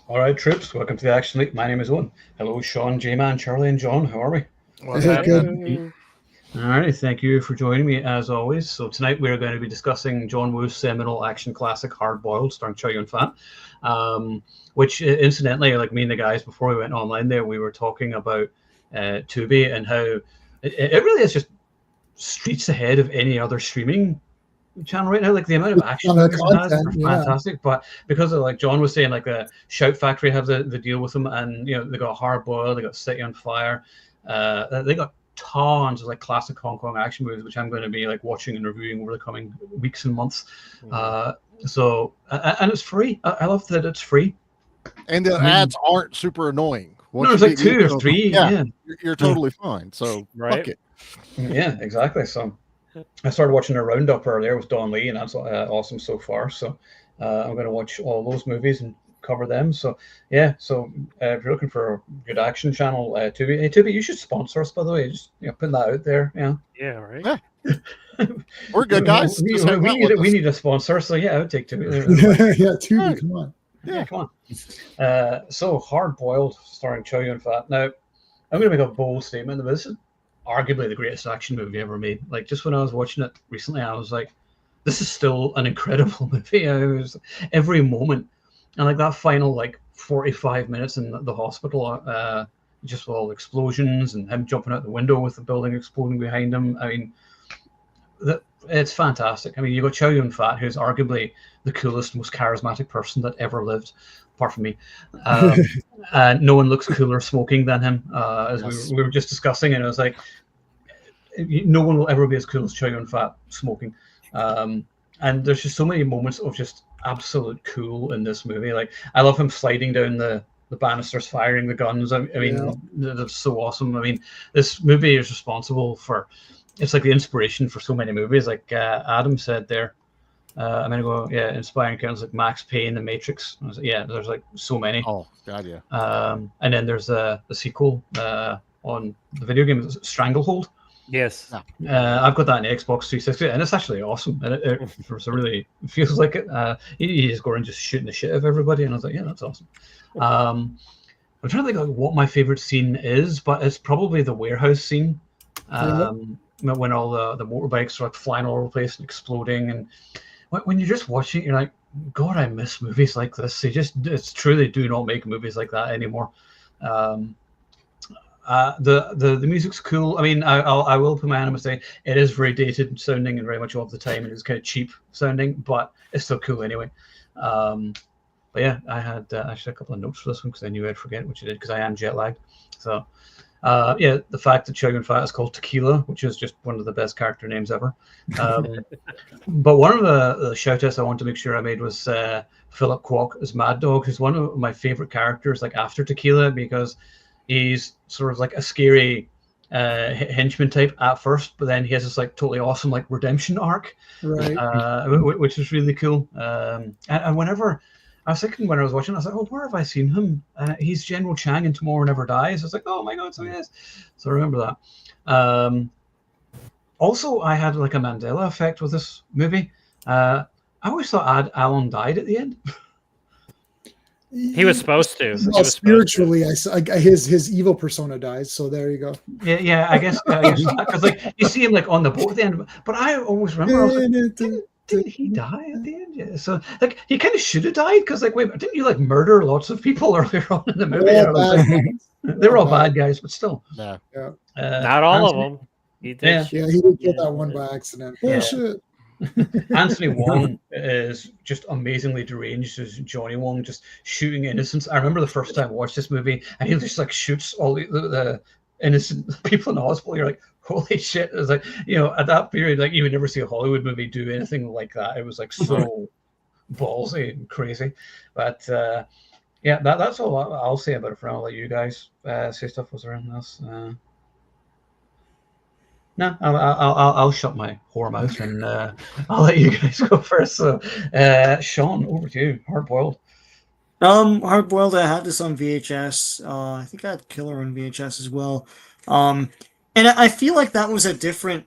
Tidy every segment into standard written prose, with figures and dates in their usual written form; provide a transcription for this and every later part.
All right, troops, welcome to the Action League. My name is Owen. Hello, Sean, J-Man, Charlie, and John. How are we? What's Good. happening? All right, thank you for joining me as always. So tonight we're going to be discussing John Woo's seminal action classic Hard Boiled, starring Chow Yun-fat, which incidentally, like me and the guys before we went online there, we were talking about Tubi and how it really is just streets ahead of any other streaming channel right now. Like the amount of action movies it has are fantastic, but because of, like John was saying, like the Shout Factory have the deal with them, and they got Hard Boiled, they got City on Fire, they got tons of like classic Hong Kong action movies, which I'm going to be like watching and reviewing over the coming weeks and months. So and it's free. I love that it's free, and the ads aren't super annoying. Once no, it's like 2 or 3. Yeah. You're totally fine. So right. Fuck it. Yeah, exactly. So I started watching a roundup earlier with Don Lee, and that's awesome so far. So I'm going to watch all those movies and cover them. So yeah. So if you're looking for a good action channel, Tubi, hey, Tubi, you should sponsor us. By the way, just putting that out there. Yeah. Yeah. Right. Yeah. We're good guys. we need a sponsor. So yeah, I would take Tubi. Yeah, Tubi. Come on. Yeah, come on. So Hard Boiled, starring Chow Yun-fat. Now, I'm going to make a bold statement. This is arguably the greatest action movie ever made. Like, just when I was watching it recently, I was like, this is still an incredible movie. I was every moment, and like that final like 45 minutes in the hospital, just with all the explosions and him jumping out the window with the building exploding behind him. I mean, it's fantastic. I mean, you got Chow Yun-fat, who's arguably the coolest, most charismatic person that ever lived, apart from me. And no one looks cooler smoking than him, as we were just discussing. And it was like, no one will ever be as cool as Chow Yun-fat smoking. And there's just so many moments of just absolute cool in this movie. Like, I love him sliding down the banisters, firing the guns. I mean, that's so awesome. I mean, this movie is responsible for, it's like the inspiration for so many movies. Like Adam said there, I'm gonna go, inspiring characters like Max Payne, The Matrix. I was like, there's like so many. Oh God, yeah. And then there's the sequel on the video game, Stranglehold. Yes. I've got that on Xbox 360, and it's actually awesome. And it really feels like it. You just go and just shooting the shit of everybody, and I was like, yeah, that's awesome. I'm trying to think like what my favorite scene is, but it's probably the warehouse scene. When all the motorbikes are like flying all over the place and exploding, and when you're just watching it, you're like, God, I miss movies like this. It's true, they do not make movies like that anymore. The music's cool. I mean, I will put my hand on say it is very dated sounding and very much of the time, and it's kind of cheap sounding, but it's still cool anyway. But yeah, I had actually a couple of notes for this one because I knew I'd forget, which I did because I am jet lagged. So the fact that Chow Yun-fat is called Tequila, which is just one of the best character names ever. But one of the shout-outs I want to make sure I made was Philip Kwok as Mad Dog, who's one of my favorite characters, like after Tequila, because he's sort of like a scary henchman type at first, but then he has this like totally awesome like redemption arc, right? Which is really cool. And whenever I was thinking when I was watching, I was like, oh, where have I seen him? He's General Chang in Tomorrow Never Dies. I was like, oh my God, so he is. So I remember that. Also, I had like a Mandela effect with this movie. I always thought Alan died at the end. He was supposed to. Well, spiritually, his evil persona dies. So there you go. Yeah. I guess because like you see him like on the boat at the end, but I always remember I was like, didn't he die at the end? Yeah. So like he kind of should have died because like wait, didn't you like murder lots of people earlier on in the movie? They were all bad guys, but still. Yeah. Not all of them. He did. Yeah, he did kill that one by accident. Bullshit. Anthony Wong is just amazingly deranged as Johnny Wong, just shooting innocents. I remember the first time I watched this movie, and he just like shoots all the innocent people in the hospital. You're like, holy shit! It's like, at that period, like you would never see a Hollywood movie do anything like that. It was like so ballsy and crazy. But that's all I'll say about it for now. I'll let you guys say stuff was around this. No, I'll shut my whore mouth and I'll let you guys go first. So, Sean, over to you. Hard Boiled. Hard Boiled. I had this on VHS. I think I had Killer on VHS as well. And I feel like that was a different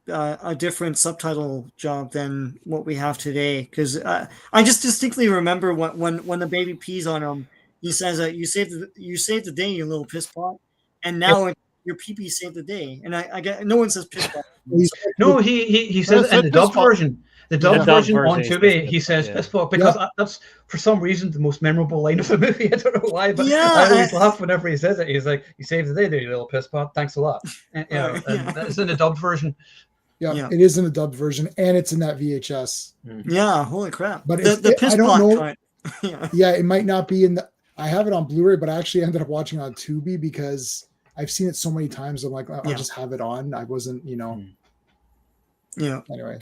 a different subtitle job than what we have today. Because I just distinctly remember when the baby pees on him, he says, you saved the day, you little piss pot," and now your pee pee saved the day. And I get no one says piss pot. He's- No, he says it in said the piss dubbed pot. version. The dubbed dubbed version on version, Tubi, he says yeah. piss pot because that's for some reason the most memorable line of the movie. I don't know why, but Yeah, I always laugh whenever he says it. He's like, "You saved the day, there, you little piss pot. Thanks a lot." And, you know, and Yeah. that's in the dubbed version. Yeah, it is in the dubbed version, and it's in that VHS. Yeah, holy crap! But the piss I don't pot know. cut. Yeah. Yeah, it might not be in the. I have it on Blu-ray, but I actually ended up watching it on Tubi because I've seen it so many times. I'm like, I'll just have it on. I wasn't, Yeah. Anyway.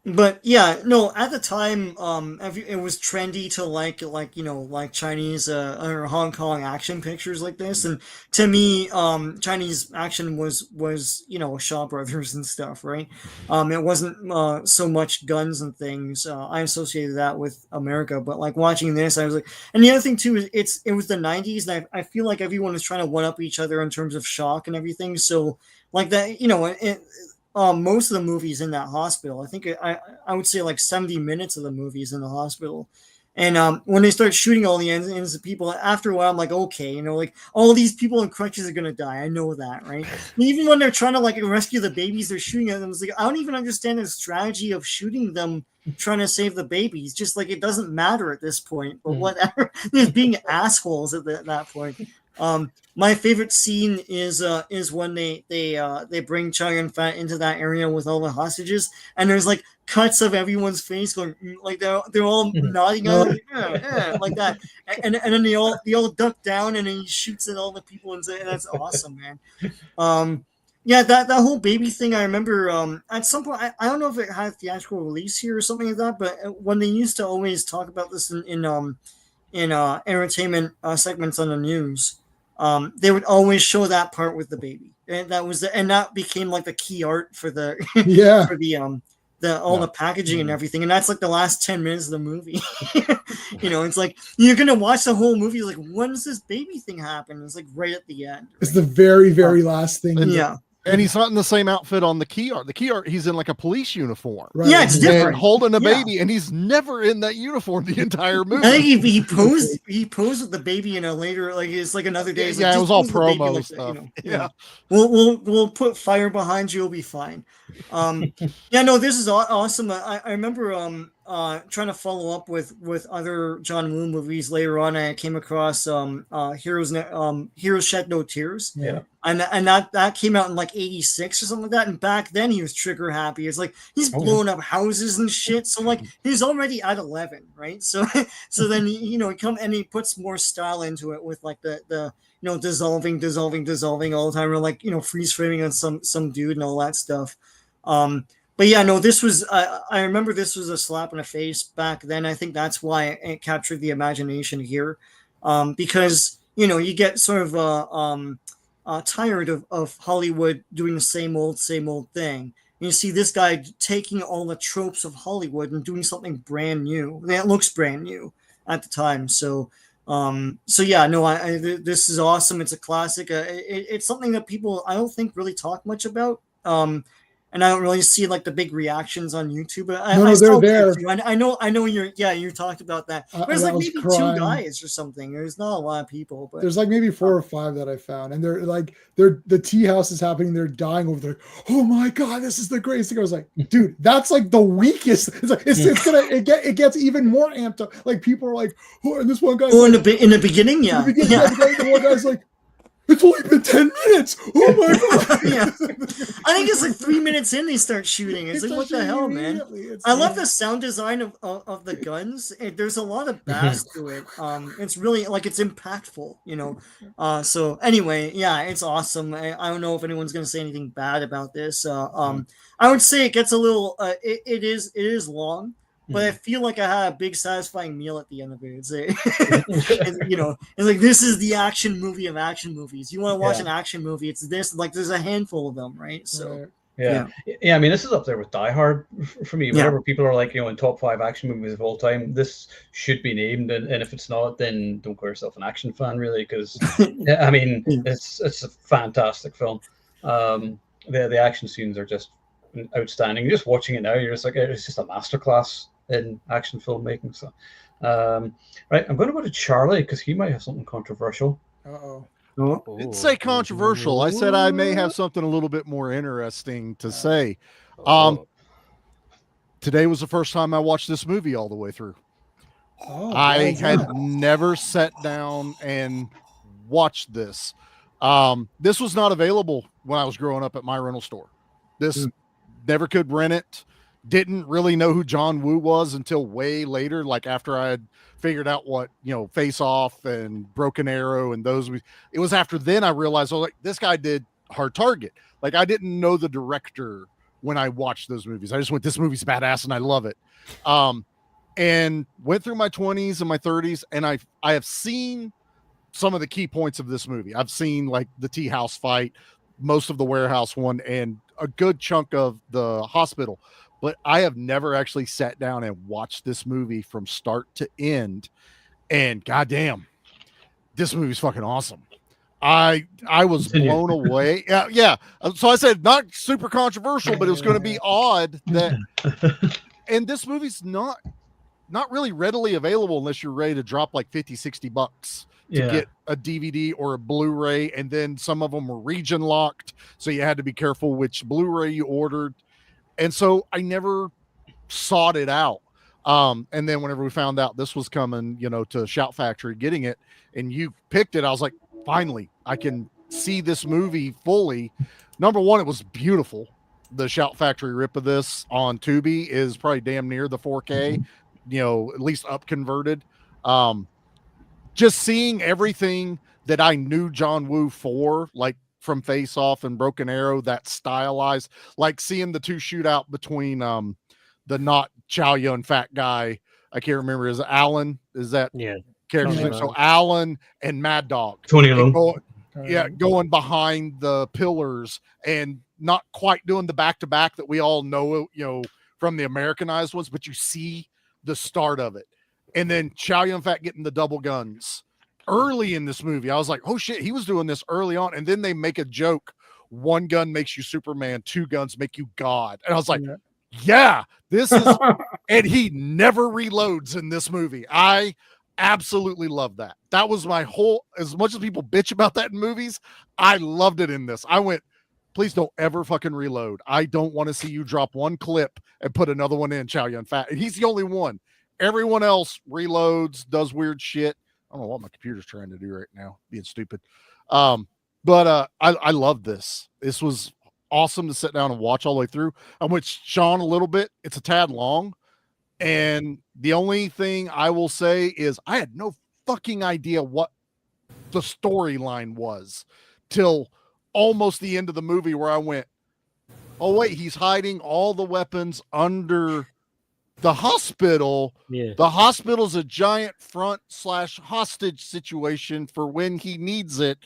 But yeah, no, at the time, it was trendy to like Chinese or Hong Kong action pictures like this, and to me, Chinese action was Shaw Brothers and stuff, right? It wasn't so much guns and things. I associated that with America, but like watching this, I was like, and the other thing too is it was the '90s, and I feel like everyone was trying to one up each other in terms of shock and everything. So like that, most of the movies in that hospital, I think I would say like 70 minutes of the movies in the hospital. And when they start shooting all the innocent people, after a while, I'm like, okay, like all these people in crutches are going to die. I know that, right? And even when they're trying to like rescue the babies, they're shooting at them. It's like, I don't even understand the strategy of shooting them, trying to save the babies. Just like, it doesn't matter at this point, but whatever. They're being assholes at that point. My favorite scene is when they bring Chow Yun-fat into that area with all the hostages, and there's like cuts of everyone's face going like they're all nodding out like that, and then they all duck down, and then he shoots at all the people, and that's awesome, man. Yeah, that whole baby thing, I remember at some point, I don't know if it had a theatrical release here or something like that, but when they used to always talk about this in entertainment segments on the news, they would always show that part with the baby, and that became like the key art for the for the packaging and everything, and that's like the last 10 minutes of the movie. It's like you're gonna watch the whole movie, like, when does this baby thing happen? It's like right at the end. Right? It's the very last thing. Yeah. And he's not in the same outfit on the key art. The key art, he's in like a police uniform. Right. Yeah, it's different. And holding a baby, and he's never in that uniform the entire movie. I think he posed with the baby in a later, like, it's like another day. Yeah, like, it was all pose the baby promo like stuff. That, yeah. We'll put fire behind you, you'll be fine. Yeah, no, this is awesome. I remember trying to follow up with other John Woo movies later on. I came across Heroes Shed No Tears. Yeah. And that came out in like 86 or something like that. And back then he was trigger happy. It's like he's blowing up houses and shit. So like he's already at 11, right? So then he come and he puts more style into it with like the dissolving all the time, or like freeze framing on some dude and all that stuff. But yeah, no, this was I remember this was a slap in the face back then. I think that's why it captured the imagination here, because you get sort of tired of Hollywood doing the same old thing. And you see this guy taking all the tropes of Hollywood and doing something brand new that looks brand new at the time. So yeah, no, this is awesome. It's a classic. It's something that people I don't think really talk much about. And I don't really see like the big reactions on YouTube. But they're there. I know you talked about that. There's like maybe 2 guys or something. There's not a lot of people, but there's like maybe 4 or 5 that I found, and the tea house is happening. They're dying over there. Oh my god, this is the greatest thing. I was like, dude, that's like the weakest. It's like it gets even more amped up. Like people are like, oh, and this one guy. Oh, in the beginning, yeah. The one guy's like, it's only been 10 minutes. Oh my god! Yeah. I think it's like 3 minutes in they start shooting. It's like, what the hell, man? I love the sound design of the guns. There's a lot of bass to it. It's really like it's impactful, So anyway, yeah, it's awesome. I don't know if anyone's gonna say anything bad about this. I would say it gets a little. It is long. But I feel like I had a big satisfying meal at the end of it. It's like this is the action movie of action movies. You want to watch an action movie, it's this. Like there's a handful of them, right? So yeah. I mean, this is up there with Die Hard for me. Whenever people are like, in top 5 action movies of all time, this should be named. And if it's not, then don't call yourself an action fan, really, because I mean, it's a fantastic film. The action scenes are just outstanding. Just watching it now, you're just like, it's just a masterclass in action filmmaking. So, right, I'm going to go to Charlie because he might have something controversial. Uh-oh. I didn't say controversial. I said I may have something a little bit more interesting to say. Today was the first time I watched this movie all the way through. I had never sat down and watched this. This was not available when I was growing up at my rental store. This never could rent it. Didn't really know who John Woo was until way later, like after I had figured out what, Face Off and Broken Arrow and those. It was after then I realized, this guy did Hard Target. Like, I didn't know the director when I watched those movies. I just went, this movie's badass and I love it. And went through my 20s and my 30s, and I have seen some of the key points of this movie. I've seen like the tea house fight, most of the warehouse one, and a good chunk of the hospital. But I have never actually sat down and watched this movie from start to end. And goddamn, this movie's fucking awesome. I was blown away. Yeah. So I said not super controversial, but it was going to be odd that. And this movie's not really readily available unless you're ready to drop like $50-$60 to get a DVD or a Blu-ray. And then some of them were region locked, so you had to be careful which Blu-ray you ordered. And so I never sought it out. And then whenever we found out this was coming, to Shout Factory, getting it, and you picked it, I was like, finally, I can see this movie fully. Number one, it was beautiful. The Shout Factory rip of this on Tubi is probably damn near the 4K, at least up converted. Just seeing everything that I knew John Woo for, like from Face Off and Broken Arrow, that stylized, like seeing the two shootout between the not Chow Yun fat guy. I can't remember. Is it Alan? Is that character? Yeah. So Alan and Mad Dog. Tony Leung. Going behind the pillars and not quite doing the back-to-back that we all know, from the Americanized ones, but you see the start of it. And then Chow Yun-fat getting the double guns early in this movie. I was like, oh shit, he was doing this early on. And then they make a joke. One gun makes you Superman, two guns make you God. And I was like, yeah, this is, and he never reloads in this movie. I absolutely love that. That was my whole, as much as people bitch about that in movies, I loved it in this. I went, please don't ever fucking reload. I don't want to see you drop one clip and put another one in, Chow Yun-fat. And he's the only one. Everyone else reloads, does weird shit. I don't know what my computer's trying to do right now, being stupid. But I love this. This was awesome to sit down and watch all the way through. I'm with Sean a little bit. It's a tad long. And the only thing I will say is I had no fucking idea what the storyline was till almost the end of the movie, where I went, oh wait, he's hiding all the weapons under the hospital. The hospital's a giant front/hostage situation for when he needs it.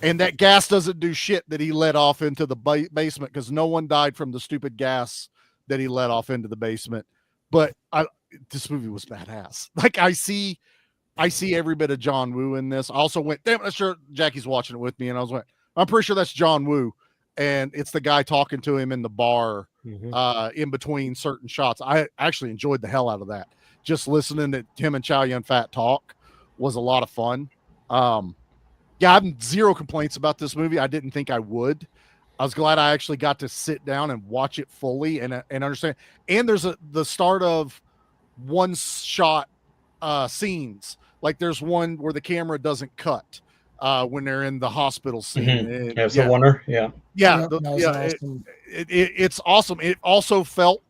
And that gas doesn't do shit that he let off into the basement, because no one died from the stupid gas that he let off into the basement. But this movie was badass. Like, I see every bit of John Woo in this. I also went, damn, I'm sure Jackie's watching it with me, and I was like, I'm pretty sure that's John Woo. And it's the guy talking to him in the bar in between certain shots. I actually enjoyed the hell out of that. Just listening to him and Chow Yun-fat talk was a lot of fun. I have zero complaints about this movie. I didn't think I would. I was glad I actually got to sit down and watch it fully and understand. And there's the start of one shot scenes. Like there's one where the camera doesn't cut when they're in the hospital scene. It's a wonder. It's awesome. It also felt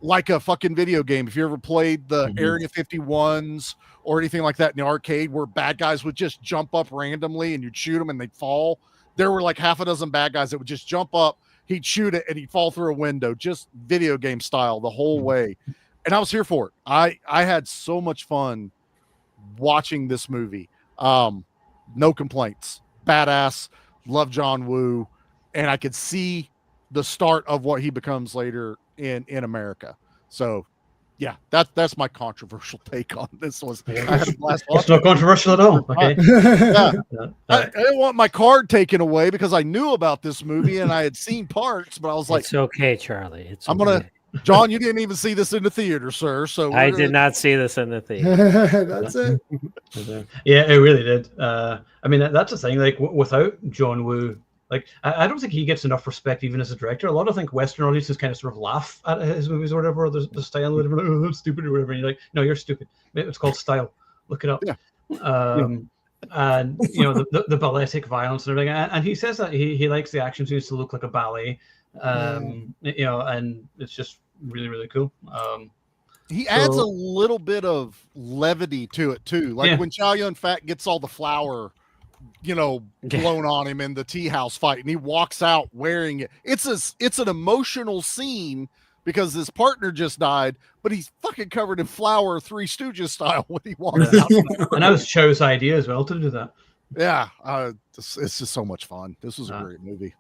like a fucking video game. If you ever played the Area 51s or anything like that in the arcade, where bad guys would just jump up randomly and you'd shoot them and they'd fall. There were like half a dozen bad guys that would just jump up, he'd shoot it, and he'd fall through a window, just video game style the whole way. And I was here for it. I had so much fun watching this movie. No complaints. Badass. Love John Woo. And I could see the start of what he becomes later in America. So yeah, that's my controversial take on this. Was I had a blast It's not controversial at all. Okay. Yeah. Yeah. I didn't want my card taken away because I knew about this movie and I had seen parts, but I was like, It's okay, Charlie. It's I'm okay. gonna, John, you didn't even see this in the theater, sir. So I did not see this in the theater. That's it. Yeah, it really did. I mean, that's the thing. Like, without John Woo, like, I don't think he gets enough respect even as a director. A lot of think Western audiences kind of sort of laugh at his movies or whatever, or the style, or whatever. Oh, that's stupid or whatever. And you're like, no, you're stupid. It's called style. Look it up. Yeah. And you know the balletic violence and everything. And he says that he likes the action scenes to look like a ballet. You know, and it's just really, really cool. He adds a little bit of levity to it too. Like when Chow Yun-fat gets all the flour, you know, blown on him in the tea house fight, and he walks out wearing it. It's an emotional scene because his partner just died, but he's fucking covered in flour, Three Stooges style when he walks out. And that was Chow's idea as well to do that. Yeah, it's just so much fun. This was a great movie.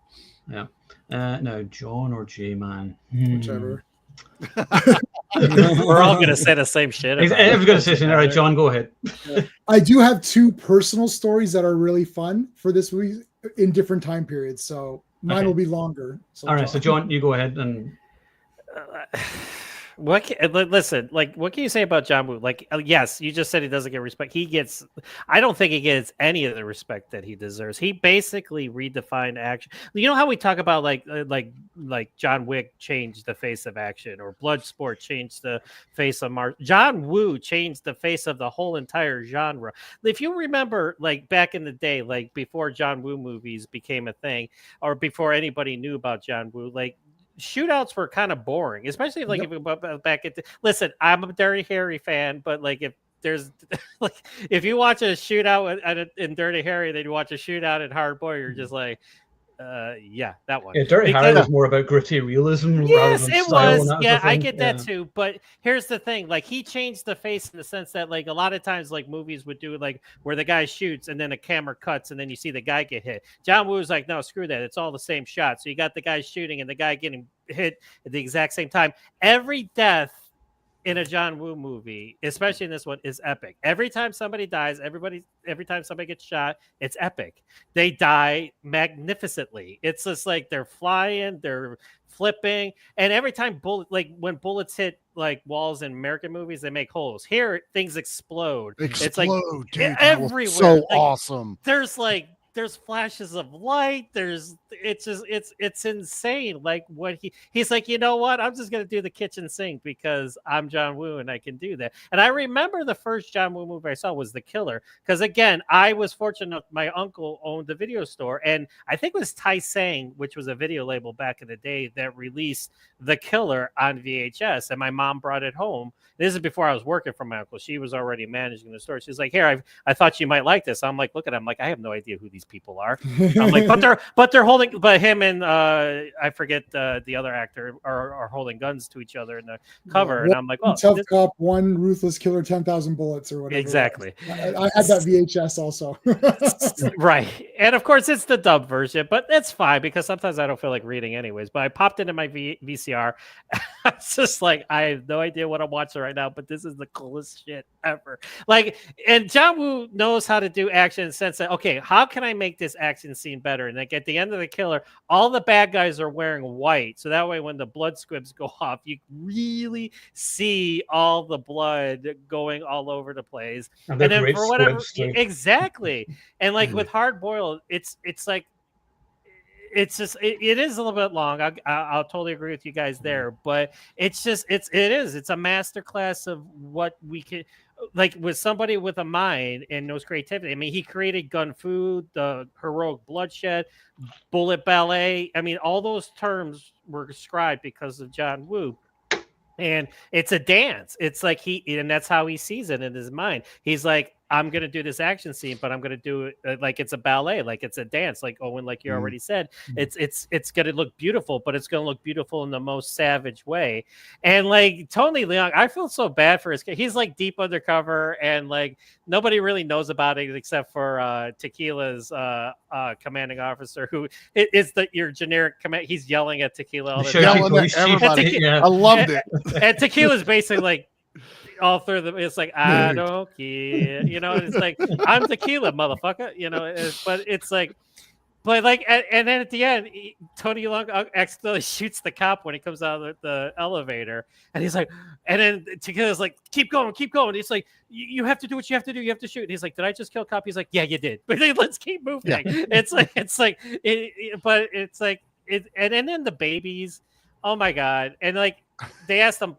Yeah. No, John or J-Man, Whichever. We're all gonna say the same shit. Everyone's gonna say something. All right, John, go ahead. I do have two personal stories that are really fun for this movie in different time periods, so mine will be longer. So all right, so John, you go ahead and. Listen, like, what can you say about John Woo? Like, yes, you just said he doesn't get respect. I don't think he gets any of the respect that he deserves. He basically redefined action. You know how we talk about like John Wick changed the face of action, or Bloodsport changed the face of John Woo changed the face of the whole entire genre. If you remember, like back in the day, like before John Woo movies became a thing, or before anybody knew about John Woo, like, shootouts were kind of boring, especially like if we go back at listen, I'm a Dirty Harry fan, but like if there's like if you watch a shootout in Dirty Harry, then you watch a shootout in Hard Boy, you're just like, yeah, that one. Yeah, Dirty Harry was more about gritty realism. Yes, rather than it style was. and Yeah, sort of I thing. get that too. But here's the thing: like, he changed the face in the sense that, like, a lot of times, like, movies would do like where the guy shoots and then a camera cuts and then you see the guy get hit. John Woo was like, no, screw that. It's all the same shot. So you got the guy shooting and the guy getting hit at the exact same time. Every death in a John Woo movie, especially in this one, is epic. Every time somebody dies, every time somebody gets shot, it's epic. They die magnificently. It's just like they're flying, they're flipping, and every time when bullets hit like walls in American movies, they make holes. Here, things explode. It's like dude, everywhere. So like, awesome. There's flashes of light. It's insane. Like what he's like, you know what? I'm just gonna do the kitchen sink because I'm John Woo and I can do that. And I remember the first John Woo movie I saw was The Killer, because again, I was fortunate enough. My uncle owned a video store, and I think it was Tai Sang, which was a video label back in the day, that released The Killer on VHS, and my mom brought it home. This is before I was working for my uncle. She was already managing the store. She's like, here, I thought you might like this. I'm like, look at him. I'm like, I have no idea who these people are. I'm like, but him and I forget the other actor are holding guns to each other in the cover. And I'm like, well, Tough Cop, One Ruthless Killer, 10,000 Bullets, or whatever. Exactly. I had that VHS also. Right. And of course it's the dub version, but it's fine because sometimes I don't feel like reading anyways. But I popped into my VCR. It's just like, I have no idea what I'm watching right now, but this is the coolest shit ever. Like, and John Woo knows how to do action in the sense that, okay, how can I make this action scene better? And like at the end of The Killer, all the bad guys are wearing white, so that way when the blood squibs go off, you really see all the blood going all over the place. And then for whatever, exactly. And like with Hard Boiled, it's like, it's just it is a little bit long. I'll totally agree with you guys there, but it's a masterclass of what we can, like, with somebody with a mind and knows creativity. I mean, he created Gun Fu, the heroic bloodshed, bullet ballet. I mean, all those terms were described because of John Woo. And it's a dance. It's like and that's how he sees it in his mind. He's like, I'm going to do this action scene, but I'm going to do it like it's a ballet, like it's a dance, like Owen, like you already said. It's going to look beautiful, but it's going to look beautiful in the most savage way. And like Tony Leung, I feel so bad for he's like deep undercover, and like nobody really knows about it except for Tequila's commanding officer, who is your generic command. He's yelling at Tequila all the time. Yelling at everybody. I loved it. And Tequila's basically like, all through the, it's like, I don't care, you know, and it's like, I'm tequila, motherfucker, you know, but it's like, but like, and then at the end, Tony Long accidentally shoots the cop when he comes out of the elevator, and he's like, and then Tequila's like, keep going. He's like, you have to do what you have to do. You have to shoot. And he's like, did I just kill a cop? He's like, yeah, you did. But let's keep moving. Yeah. But it's like, and then the babies, oh my god, and like they asked him,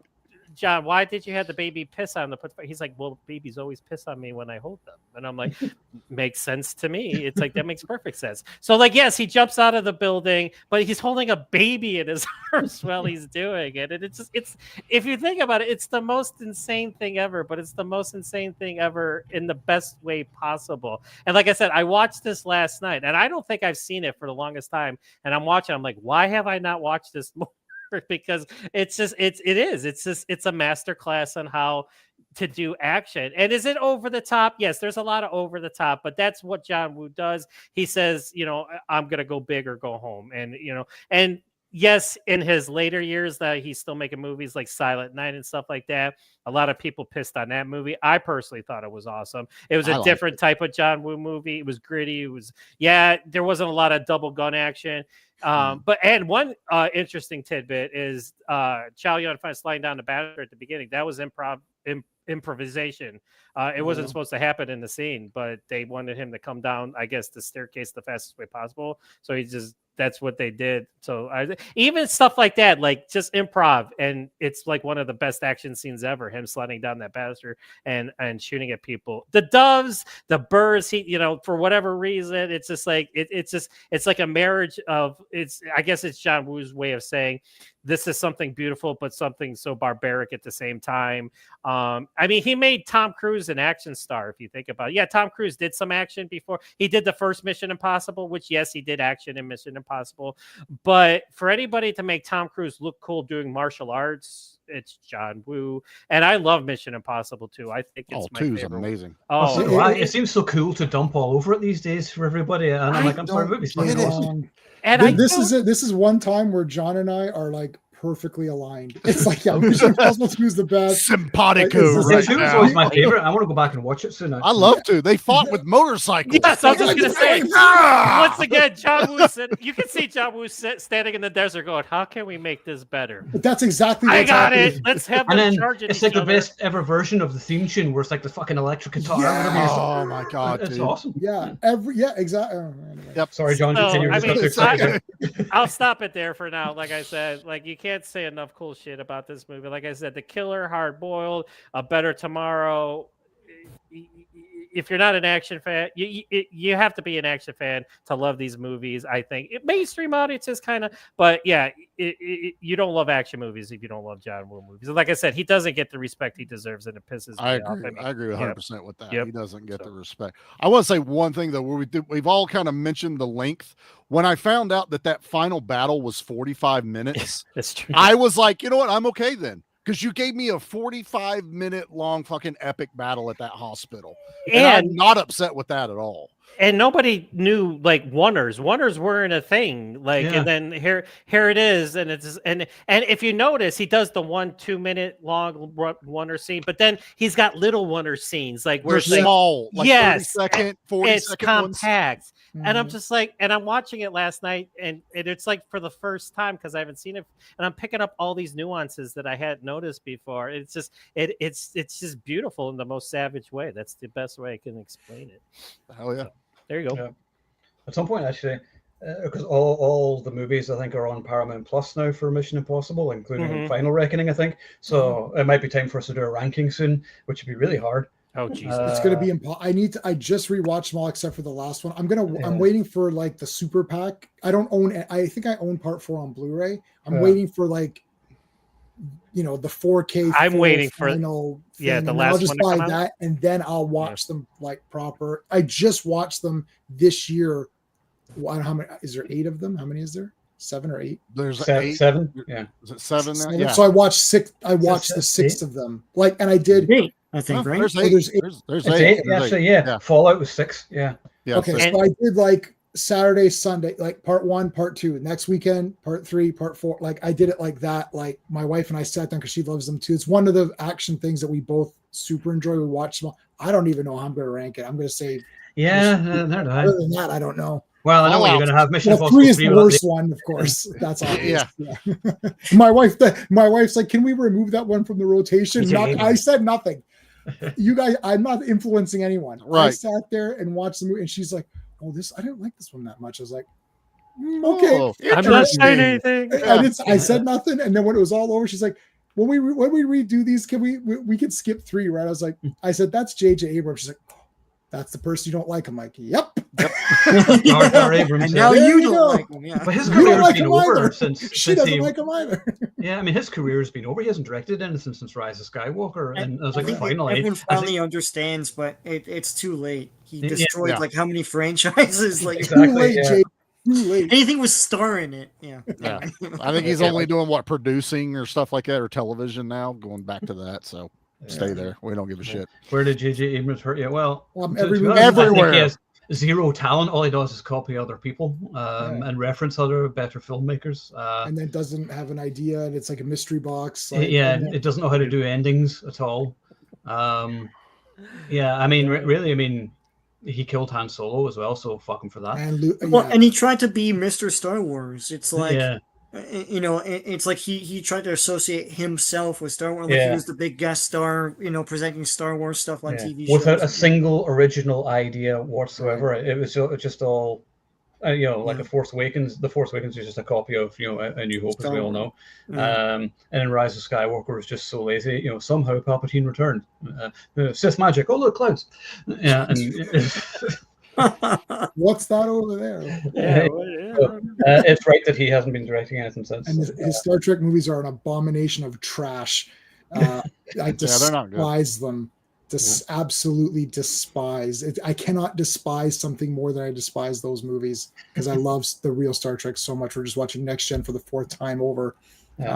John, why did you have the baby piss on the put? He's like, well, babies always piss on me when I hold them. And I'm like, makes sense to me. It's like, that makes perfect sense. So like, yes, he jumps out of the building, but he's holding a baby in his arms while he's doing it. And it's just, it's, if you think about it, it's the most insane thing ever, but it's the most insane thing ever in the best way possible. And like I said, I watched this last night, and I don't think I've seen it for the longest time. And I'm watching, I'm like, why have I not watched this more? Because it's just it's a master class on how to do action. And is it over the top? Yes, there's a lot of over the top, but that's what John Woo does. He says, you know, I'm gonna go big or go home. And you know, and yes, in his later years that he's still making movies like Silent Night and stuff like that. A lot of people pissed on that movie. I personally thought it was awesome. It was a different type of John Woo movie. It was gritty. It was, yeah, there wasn't a lot of double gun action. But and one interesting tidbit is Chow Yun-fat sliding down the banister at the beginning. That was improvisation. It wasn't supposed to happen in the scene, but they wanted him to come down, I guess, the staircase the fastest way possible. So he just, that's what they did. So even stuff like that, like just improv, and it's like one of the best action scenes ever. Him sliding down that banister and shooting at people. The doves, the birds. He, you know, for whatever reason, it's just like it's like a marriage of I guess it's John Woo's way of saying this is something beautiful, but something so barbaric at the same time. I mean, he made Tom Cruise an action star, if you think about it. Yeah, Tom Cruise did some action before. He did the first Mission Impossible, which, yes, he did action in Mission Impossible. But for anybody to make Tom Cruise look cool doing martial arts, it's John Woo. And I love Mission Impossible 2. I think it's my favorite. Amazing. Oh, it seems so cool to dump all over it these days for everybody. And I'm like, I'm sorry, movie's fucking awesome. And this is one time where John and I are like perfectly aligned. It's like, yeah, Mission Impossible 2 is the best. Simpatico. Like, Two is always my favorite. I want to go back and watch it soon. I love to. They fought with motorcycles. Yes, I was just going to say. Once again, John Woo said, you can see John Woo standing in the desert going, how can we make this better? But that's exactly I got it. Let's have them charge it. It's like the best ever version of the theme tune where it's like the fucking electric guitar. Yeah. Oh my god, it's dude. awesome. Yeah, exactly. Anyway. Yep. Sorry, John. So, Continue. I mean, I'll stop it there for now. Like I said, like you can't say enough cool shit about this movie. Like I said, The Killer, Hard Boiled, A Better Tomorrow. If you're not an action fan, you have to be an action fan to love these movies. I think mainstream audiences kind of, but yeah, you don't love action movies if you don't love John Woo movies. And like I said, he doesn't get the respect he deserves, and it pisses me off. I agree 100% with that. Yep. He doesn't get the respect. I want to say one thing though, where we've all kind of mentioned the length. When I found out that final battle was 45 minutes, that's true. I was like, you know what, I'm okay then. Because you gave me a 45-minute long fucking epic battle at that hospital. And I'm not upset with that at all. And nobody knew like oneers. Oneers weren't a thing. Like, and then here it is. And it's and if you notice, he does the 1-2 minute long oneer scene, but then he's got little oneer scenes like where they're small, like yes, 30-second, 40-second. It's compact. And I'm just like, and I'm watching it last night, and it's like for the first time because I haven't seen it, and I'm picking up all these nuances that I hadn't noticed before. It's just it's just beautiful in the most savage way. That's the best way I can explain it. Hell yeah! So, there you go. Yeah. At some point, actually, because all the movies I think are on Paramount Plus now for Mission Impossible, including Final Reckoning, I think. So it might be time for us to do a ranking soon, which would be really hard. Oh Jesus! It's gonna be impossible. I just rewatched them all except for the last one. I'm waiting for like the super pack. I don't own. I think I own Part 4 on Blu-ray. I'm waiting for like, you know, the 4K. I'm waiting for the last. I'll just buy that and then I'll watch them like proper. I just watched them this year. I don't know how many. Is there 8 of them? How many is there? 7 or 8? There's 7. Yeah. Is it 7 now? Yeah. So I watched 6. I watched the 6 of them. Like, and I did. 8, I think, right? There's 8. There's 8. Actually, yeah. Fallout was 6. Yeah. Okay, so I did like Saturday, Sunday, like part 1, part 2, next weekend, part 3, part 4. Like I did it like that. Like my wife and I sat down because she loves them too. It's one of the action things that we both super enjoy. We watch them. I don't even know how I'm going to rank it. I'm going to say, Yeah, there other than that, I don't know. Well, I know what you're Fallout. going to have. Mission Well, Impossible 3 is the 3 worst one, of course. That's obvious. Yeah. Yeah. my wife's like, can we remove that one from the rotation? I said nothing. You guys, I'm not influencing anyone. Right. I sat there and watched the movie, and she's like, "Oh, I didn't like this one that much." I was like, "Okay." Oh, I'm not saying interesting. anything. I said nothing, and then when it was all over, she's like, "When we redo these, can we can skip 3, right?" I said, "That's J.J. Abrams." She's like, oh, "That's the person you don't like." I'm like, "Yep." Jar Jar Abrams. And now There you you don't go. like him. Yeah. But his You don't career's like been him over either. since She since doesn't he. like him either. Yeah, I mean, his career's been over. He hasn't directed anything since Rise of Skywalker, and I was like, think finally, everyone I think- finally understands, but it's too late. He Yeah. destroyed Yeah. like how many franchises? Like Exactly, Too late, yeah. Jay. Too late. anything with star in it. Yeah. Yeah. I think he's Yeah. only doing what, producing or stuff like that, or television now, going back to that. So stay Yeah. there. We don't give a shit. Where did J.J. Abrams hurt you? Well, Every to be movie- honest, I think Everywhere. he has zero talent. All he does is copy other people Yeah. and reference other better filmmakers. And then doesn't have an idea, and it's like a mystery box. Like, Yeah, and then- it doesn't know how to do endings at all. Yeah, I mean, really, I mean, he killed Han Solo as well, so fuck him for that. and Lu- Well, yeah. and he tried to be Mr. Star Wars. It's like Yeah, you know, it's like he tried to associate himself with Star Wars. Like Yeah. he was the big guest star, you know, presenting Star Wars stuff on yeah. TV shows. Without a single original idea whatsoever. It was just all, you know, like Yeah. The Force Awakens. The Force Awakens is just a copy of, you know, A New Hope, as we all know. Yeah. And then Rise of Skywalker was just so lazy. You know, somehow Palpatine returned. Sith magic. Oh, look, clouds. Yeah, and What's that over there? Yeah, it's right that he hasn't been directing anything since. And his Star Trek movies are an abomination of trash. I they're not good. despise them. Absolutely despise it. I cannot despise something more than I despise those movies, because I love the real Star Trek so much. We're just watching Next Gen for the 4th time over,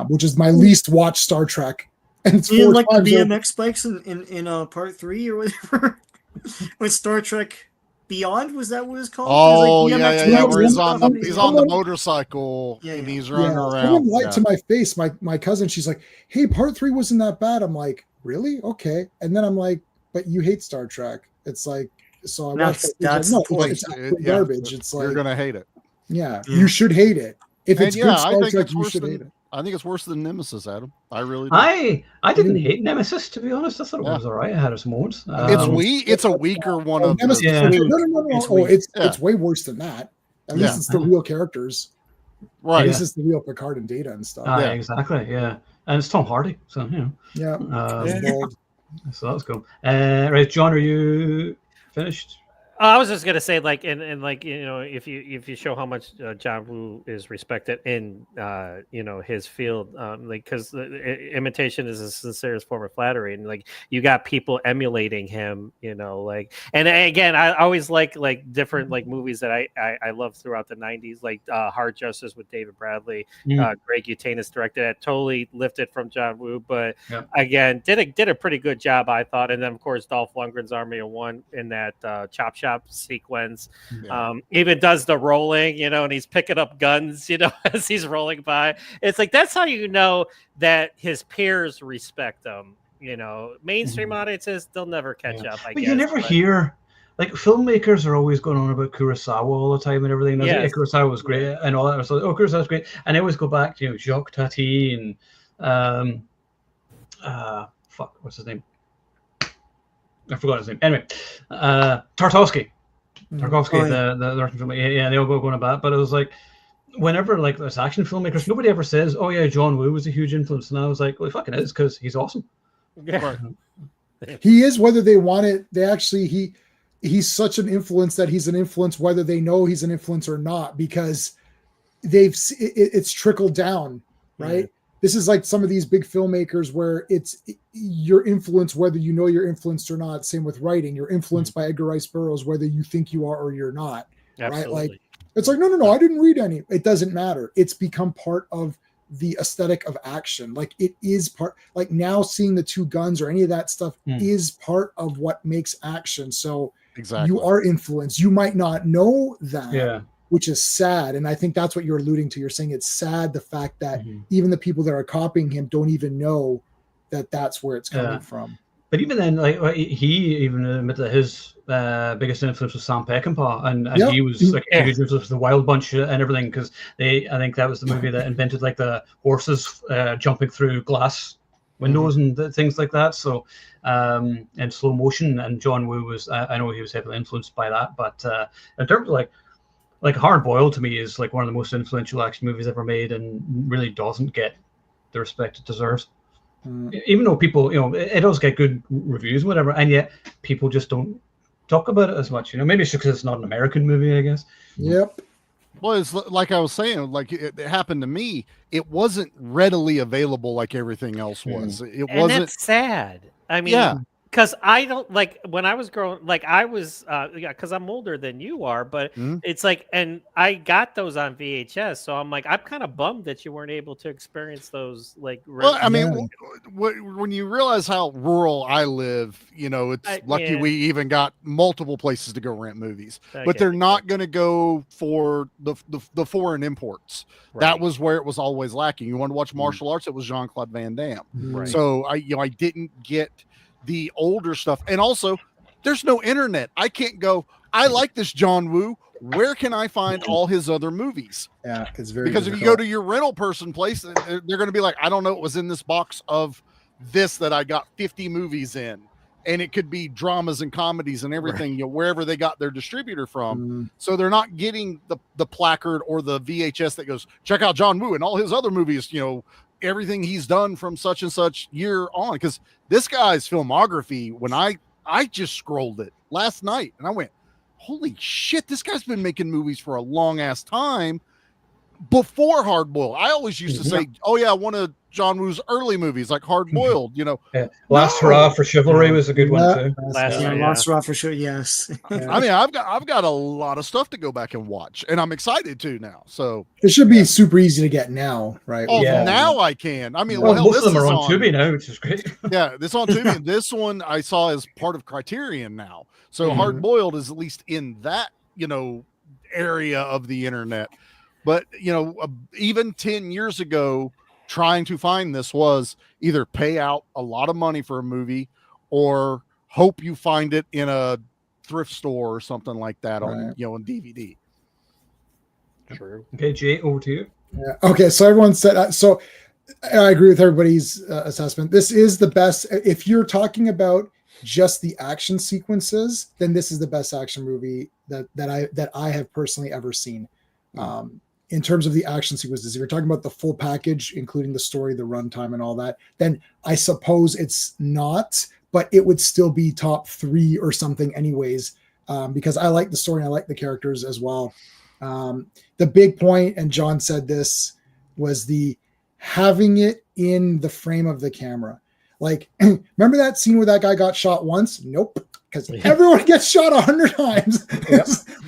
which is my least watched Star Trek. And it's You didn't 4 like the times over. BMX bikes in part 3 or whatever with Star Trek Beyond, was that what it was called? Oh, It was yeah, like yeah, BMX yeah. Beyond Where he's stuff on the and he's on the Someone- motorcycle Yeah, and yeah. he's running Someone around. lied Yeah. to my face. My cousin, she's like, "Hey, part 3 wasn't that bad." I'm like, "Really? Okay." And then I'm like, "But you hate Star Trek." It's like, so I watched. That's no, the point. it's absolute Yeah, garbage. It's You're like, gonna hate it. yeah, Yeah. you should hate it. If And it's yeah, good I Star think Trek, it's you worse should than hate it. I think it's worse than Nemesis, Adam. I really do. I didn't Mm. hate Nemesis, to be honest. I thought it Yeah. was all right. It had its moments. It's a weaker one Oh, of Nemesis, the Yeah. no, two. no. It's Oh, weak. it's way worse than that. At Yeah. least it's the real characters. Right. At least it's the real Picard and Data and stuff. Yeah. Exactly. Yeah, and it's Tom Hardy, so you know. Yeah. Um, Bald. So that's cool. Right, John, are you finished? I was just gonna say, like, and like, you know, if you show how much John Woo is respected in you know, his field, like, because imitation is the sincerest form of flattery, and like you got people emulating him, you know, like, and again, I always like different like movies that I loved throughout the '90s, like Hard Justice with David Bradley, Greg Utanis directed it, totally lifted from John Woo, but again, did a pretty good job, I thought, and then of course Dolph Lundgren's Army of One in that Chop Shop sequence, even does the rolling, you know, and he's picking up guns, you know, as he's rolling by. It's like, that's how you know that his peers respect him, you know. Mainstream audiences, they'll never catch up, I But guess. you never hear, like, filmmakers are always going on about Kurosawa all the time and everything. Yes. Yeah, Kurosawa was great and all that. So, oh, Kurosawa's great, and they always go back to, you know, Jacques Tati and fuck, what's his name? I forgot his name. Anyway, Tarkovsky. Tarkovsky, Oh, yeah. the Russian film. Yeah, they all go going about. But it was like, whenever like there's action filmmakers, nobody ever says, "Oh yeah, John Woo was a huge influence." And I was like, "Well, he fucking is, because he's awesome." Yeah. He is, whether they want it. They actually he's such an influence that he's an influence whether they know he's an influence or not, because it's trickled down, right? Yeah. This is like some of these big filmmakers where it's your influence whether you know you're influenced or not. Same with writing. You're influenced by Edgar Rice Burroughs whether you think you are or you're not. Absolutely. Right? Like, it's like, no, I didn't read any. It doesn't matter. It's become part of the aesthetic of action. Like, it is part, like now seeing the two guns or any of that stuff is part of what makes action. So Exactly. you are influenced. You might not know that, Yeah. which is sad. And I think that's what you're alluding to. You're saying it's sad, the fact that Mhm. even the people that are copying him don't even know that that's where it's coming Yeah. from. But even then, like he even admitted that his biggest influence was Sam Peckinpah, and Yep. he was like a Yeah. huge influence for the Wild Bunch and everything, because I think that was the movie that invented like the horses jumping through glass windows and things like that. So in slow motion, and John Woo was, I know he was heavily influenced by that, but in terms of like Hard Boiled to me is like one of the most influential action movies ever made, and really doesn't get the respect it deserves. Even though people, it does get good reviews, whatever, and yet people just don't talk about it as much. Maybe it's just because it's not an American movie, I guess. Yep. Well, it's like I was saying, like it happened to me. It wasn't readily available like everything else was. It And wasn't. that's sad. I mean, Yeah. because I don't like when I was growing, like I was, because I'm older than you are, but Mhm. it's like, and I got those on VHS, so I'm like, I'm kind of bummed that you weren't able to experience those. Like, Well, I mean, Yeah. when you realize how rural I live, it's lucky yeah. we even got multiple places to go rent movies. I But get they're it, not going to go for the foreign imports. That right. was where it was always lacking. You want to watch martial arts? It was Jean-Claude Van Damme. Right. So I didn't get the older stuff, and also there's no internet. I can't go, I like this John Woo. Where can I find all his other movies? Yeah, it's very Because if you go to your rental person place, they're going to be like, I don't know what was in this box of this that I got 50 movies in. And it could be dramas and comedies and everything, wherever they got their distributor from. So they're not getting the placard or the VHS that goes, check out John Woo and all his other movies, everything he's done from such and such year on. Because this guy's filmography, when I just scrolled it last night and I went, holy shit, this guy's been making movies for a long ass time before Hard Boiled. I always used to say, oh yeah, one of John Woo's early movies, like Hard Boiled, Yeah. Last Hurrah for Chivalry was a good one too. Last Yeah, year, Lost Raw for sure. Yes. I mean, I've got a lot of stuff to go back and watch, and I'm excited to now. So it should be super easy to get now, right? oh, Yeah. now I can. I mean, Well, hell, most this of them are is on Tubi now, which is great. Yeah, this on Tubi. And this one I saw as part of Criterion now. So Hard Boiled is at least in that, area of the internet. But, even 10 years ago, trying to find this was either pay out a lot of money for a movie or hope you find it in a thrift store or something like that on, on DVD. True. Okay, Jay, over to you. Yeah. Okay, so everyone said so. I agree with everybody's assessment. This is the best. If you're talking about just the action sequences, then this is the best action movie that I have personally ever seen. In terms of the action sequences, if you're talking about the full package, including the story, the runtime, and all that, then I suppose it's not, but it would still be top 3 or something, anyways, because I like the story and I like the characters as well. The big point, and John said this, was the having it in the frame of the camera. Like, remember that scene where that guy got shot once? Nope. Because everyone gets shot 100 times.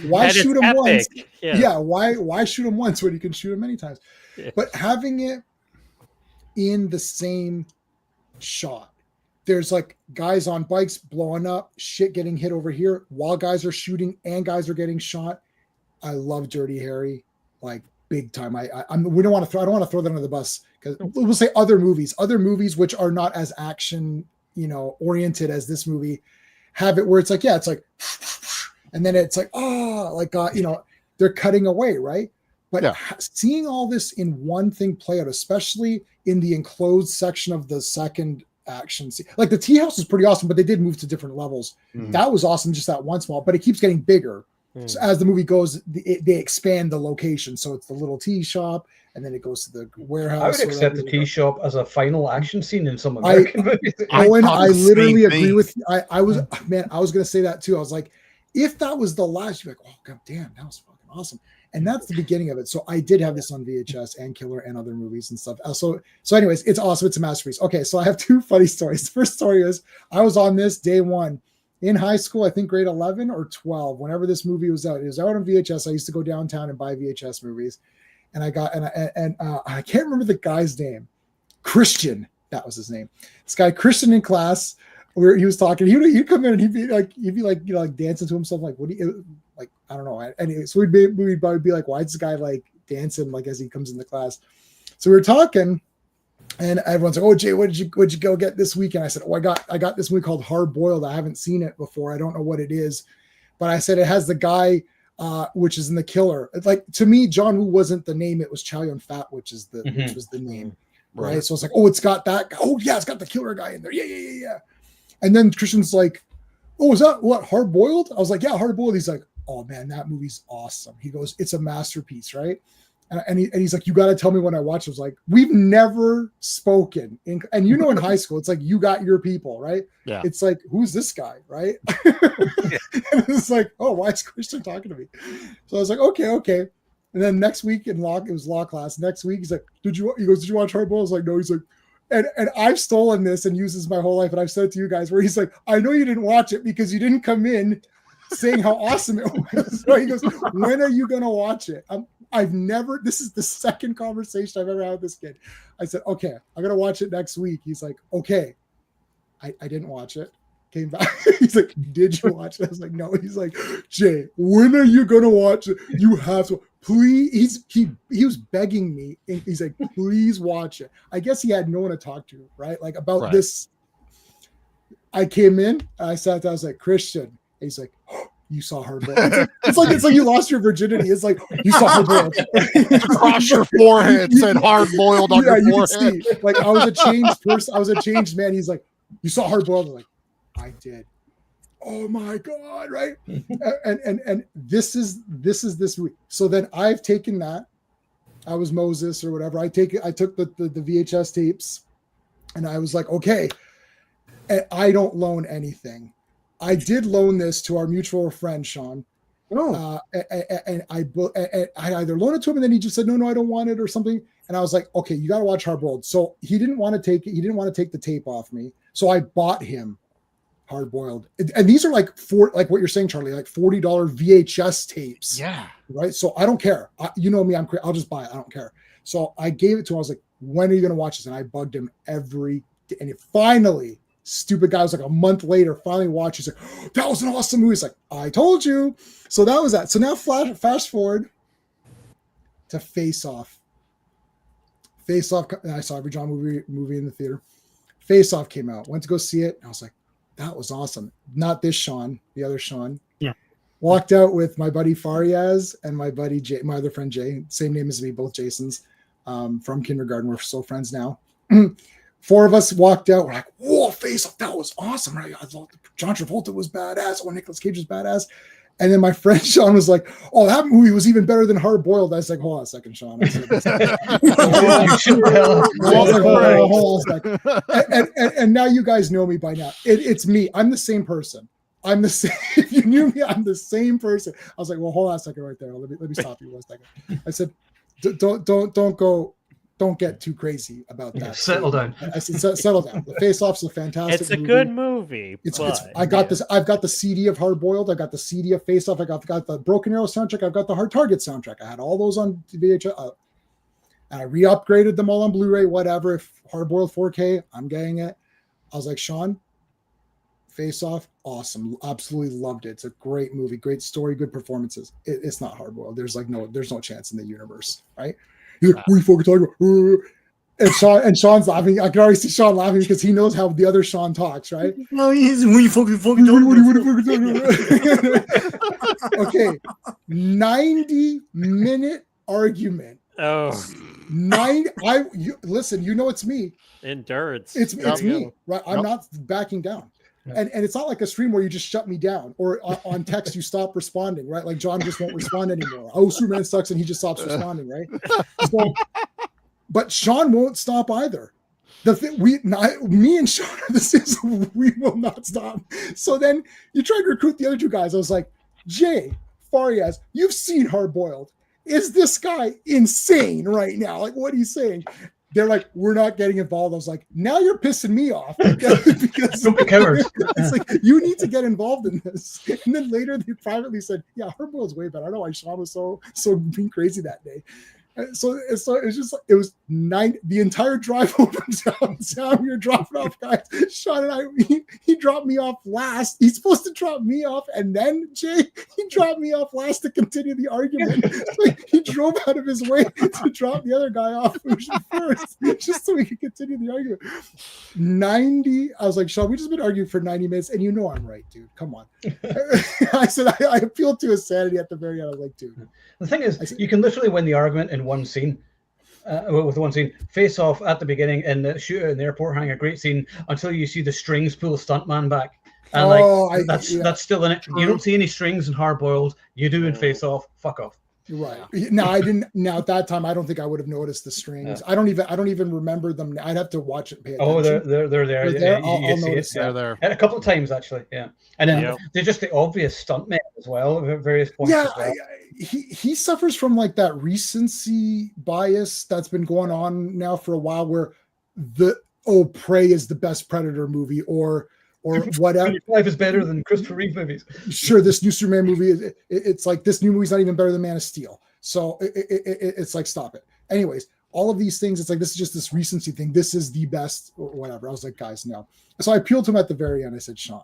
Why And shoot it's him once? epic. Yeah. Why shoot him once when you can shoot him many times? Yeah. But having it in the same shot, there's like guys on bikes blowing up, shit getting hit over here while guys are shooting and guys are getting shot. I love Dirty Harry, like big time. I don't want to throw that under the bus, because we'll say other movies which are not as action, oriented as this movie, have it where it's like, it's like, and then it's like, they're cutting away, right? But seeing all this in one thing play out, especially in the enclosed section of the second action scene, like the tea house is pretty awesome, but they did move to different levels. That was awesome, just that one small, but it keeps getting bigger. So as the movie goes, they expand the location. So it's the little tea shop, and then it goes to the warehouse. I would accept the tea shop as a final action scene in some American movies. Owen, I literally agree with you. I was going to say that too. I was like, if that was the last, you're like, oh god damn, that was fucking awesome. And that's the beginning of it. So I did have this on VHS and Killer and other movies and stuff. So anyways, it's awesome. It's a masterpiece. Okay, so I have 2 funny stories. The first story is I was on this day 1 in high school, I think grade 11 or 12, whenever this movie was out. It was out on VHS. I used to go downtown and buy VHS movies. And I can't remember the guy's name. Christian, that was his name. This guy, Christian, in class, he was talking. He'd come in and he'd be like, you know, like dancing to himself, like, what do you like? I don't know. Anyway, so we'd probably be like, why is this guy like dancing like as he comes into class? So we were talking, and everyone's like, "Oh, Jay, what'd you go get this weekend?" I said, "Oh, I got this movie called Hard Boiled. I haven't seen it before. I don't know what it is, but I said it has the guy, which is in The Killer. It's like, to me, John Woo wasn't the name; it was Chow Yun Fat, which was the name, right? So it's like, oh, it's got that. Oh, yeah, it's got the killer guy in there. Yeah. And then Christian's like, "Oh, is that what Hard Boiled?" I was like, "Yeah, Hard Boiled." He's like, "Oh man, that movie's awesome." He goes, "It's a masterpiece, right?" And he's like, "You got to tell me when I watch it." I was like, "We've never spoken." And you know, in high school, it's like, you got your people, right? Yeah. It's like, who's this guy, right? And it's like, oh, why is Christian talking to me? So I was like, okay. And then next week it was law class. Next week, he's like, He goes, "Did you watch Hard Boiled?" I was like, "No." He's like, and I've stolen this and used this my whole life. And I've said it to you guys, where he's like, "I know you didn't watch it because you didn't come in saying how awesome it was." So he goes, "When are you going to watch it?" This is the second conversation I've ever had with this kid. I said, "Okay, I'm going to watch it next week." He's like, "Okay." I didn't watch it. Came back. He's like, "Did you watch it?" I was like, "No." He's like, "Jay, when are you going to watch it? You have to, please." He was begging me. And he's like, "Please watch it." I guess he had no one to talk to, right? Like about this. I came in, I sat down, I was like, "Christian." He's like, "Oh, you saw Hard Boiled." It's like you lost your virginity. It's like, you saw Hard Boiled. Across your forehead said Hard Boiled on your forehead. You can see, like, I was a changed person. I was a changed man. He's like, "You saw Hard Boiled?" I'm like, "I did." Oh my God, right? And this is this week. So then I've taken that. I was Moses or whatever. I took the VHS tapes, and I was like, okay. And I don't loan anything. I did loan this to our mutual friend Sean. Oh. And I either loaned it to him, and then he just said, no, I don't want it, or something. And I was like, okay, you got to watch Hard Boiled. So he didn't want to take it. He didn't want to take the tape off me. So I bought him Hard Boiled. And these are like like what you're saying, Charlie, like $40 VHS tapes. Yeah. Right. So I don't care. You know me, I'll just buy it. I don't care. So I gave it to him. I was like, "When are you going to watch this?" And I bugged him every day. And it finally, stupid guy was like a month later, finally watched. He's like, "Oh, that was an awesome movie." He's like, "I told you." So that was that. So now fast forward to Face Off. Face Off. I saw every John movie in the theater. Face Off came out. Went to go see it. And I was like, that was awesome. Not this Sean, the other Sean. Yeah. Walked out with my buddy Fariaz and my buddy Jay, my other friend Jay, same name as me, both Jasons, from kindergarten. We're still friends now. 4 of us walked out. We're like, "Whoa, Face Off, that was awesome!" Right? I thought John Travolta was badass. Oh, Nicolas Cage was badass. And then my friend Sean was like, "Oh, that movie was even better than Hard Boiled." I was like, "Hold on a second, Sean." I said, hold on a second. And now you guys know me by now. It's me. I'm the same person. I'm the same. If you knew me, I'm the same person. I was like, "Well, hold on a second right there. Let me stop you 1 second." I said, don't get too crazy about that. Settle down. I said, settle down. The Face Off's a fantastic It's a good movie. I've got the CD of Hard Boiled. I got the CD of Face Off. I got the Broken Arrow soundtrack. I've got the Hard Target soundtrack. I had all those on VHS. And I re-upgraded them all on Blu-ray, whatever. If Hard Boiled 4K, I'm getting it. I was like, "Sean, Face Off, awesome. Absolutely loved it. It's a great movie, great story, good performances. It's not Hard Boiled. There's no chance in the universe, right?" He's like, "What are you fucking talking about?" And Sean's laughing. I can already see Sean laughing because he knows how the other Sean talks, right? No, he's what are you fucking What are you fucking talking about? Okay, 90-minute argument. Oh, Listen. You know it's me. endurance. It's me, right? I'm not backing down. And it's not like a stream where you just shut me down, or on text you stop responding, right? Like John just won't respond anymore. "Oh, Superman sucks," and he just stops responding, right? So, but Sean won't stop either. Me and Sean are the same. We will not stop. So then you tried to recruit the other 2 guys. I was like, "Jay, Fariaz, you've seen Hard Boiled. Is this guy insane right now? Like, what are you saying?" They're like, "We're not getting involved." I was like, "Now you're pissing me off because Don't be cowards. It's like, you need to get involved in this." And then later they privately said, "Yeah, Hard Boiled's way better." I don't know why Sean was so being crazy that day. So it's just it was the entire drive over downtown. We were dropping off guys. Sean and I, he dropped me off last. He's supposed to drop me off, and then Jay, he dropped me off last to continue the argument. So he drove out of his way to drop the other guy off first, just so we could continue the argument. 90. I was like, Sean, we just been arguing for 90 minutes, and you know I'm right, dude. Come on. I said I appealed to his sanity at the very end. I was like, dude. The thing is, you can literally win the argument in one scene. With one scene, face off at the beginning and the shooter in the airport hangar, great scene until you see the strings pull stuntman back, and that's still in it. True. You don't see any strings in Hard Boiled. You do in Face Off. Fuck off. Right. No, I didn't. Now at that time, I don't think I would have noticed the strings. I don't even remember them. I'd have to watch it. And pay attention. Oh, they're there. They're there? I'll see notice it. They're there. And a couple of times actually. Yeah. And then they're just the obvious stuntmen as well at various points. Yeah. As well. He suffers from like that recency bias that's been going on now for a while, where Prey is the best Predator movie, or whatever. Life is better than Christopher Reeve movies. Sure, this new Superman movie, it's like this new movie's not even better than Man of Steel. So it's like, stop it. Anyways, all of these things, it's like, this is just this recency thing. This is the best, or whatever. I was like, guys, no. So I appealed to him at the very end. I said, Sean,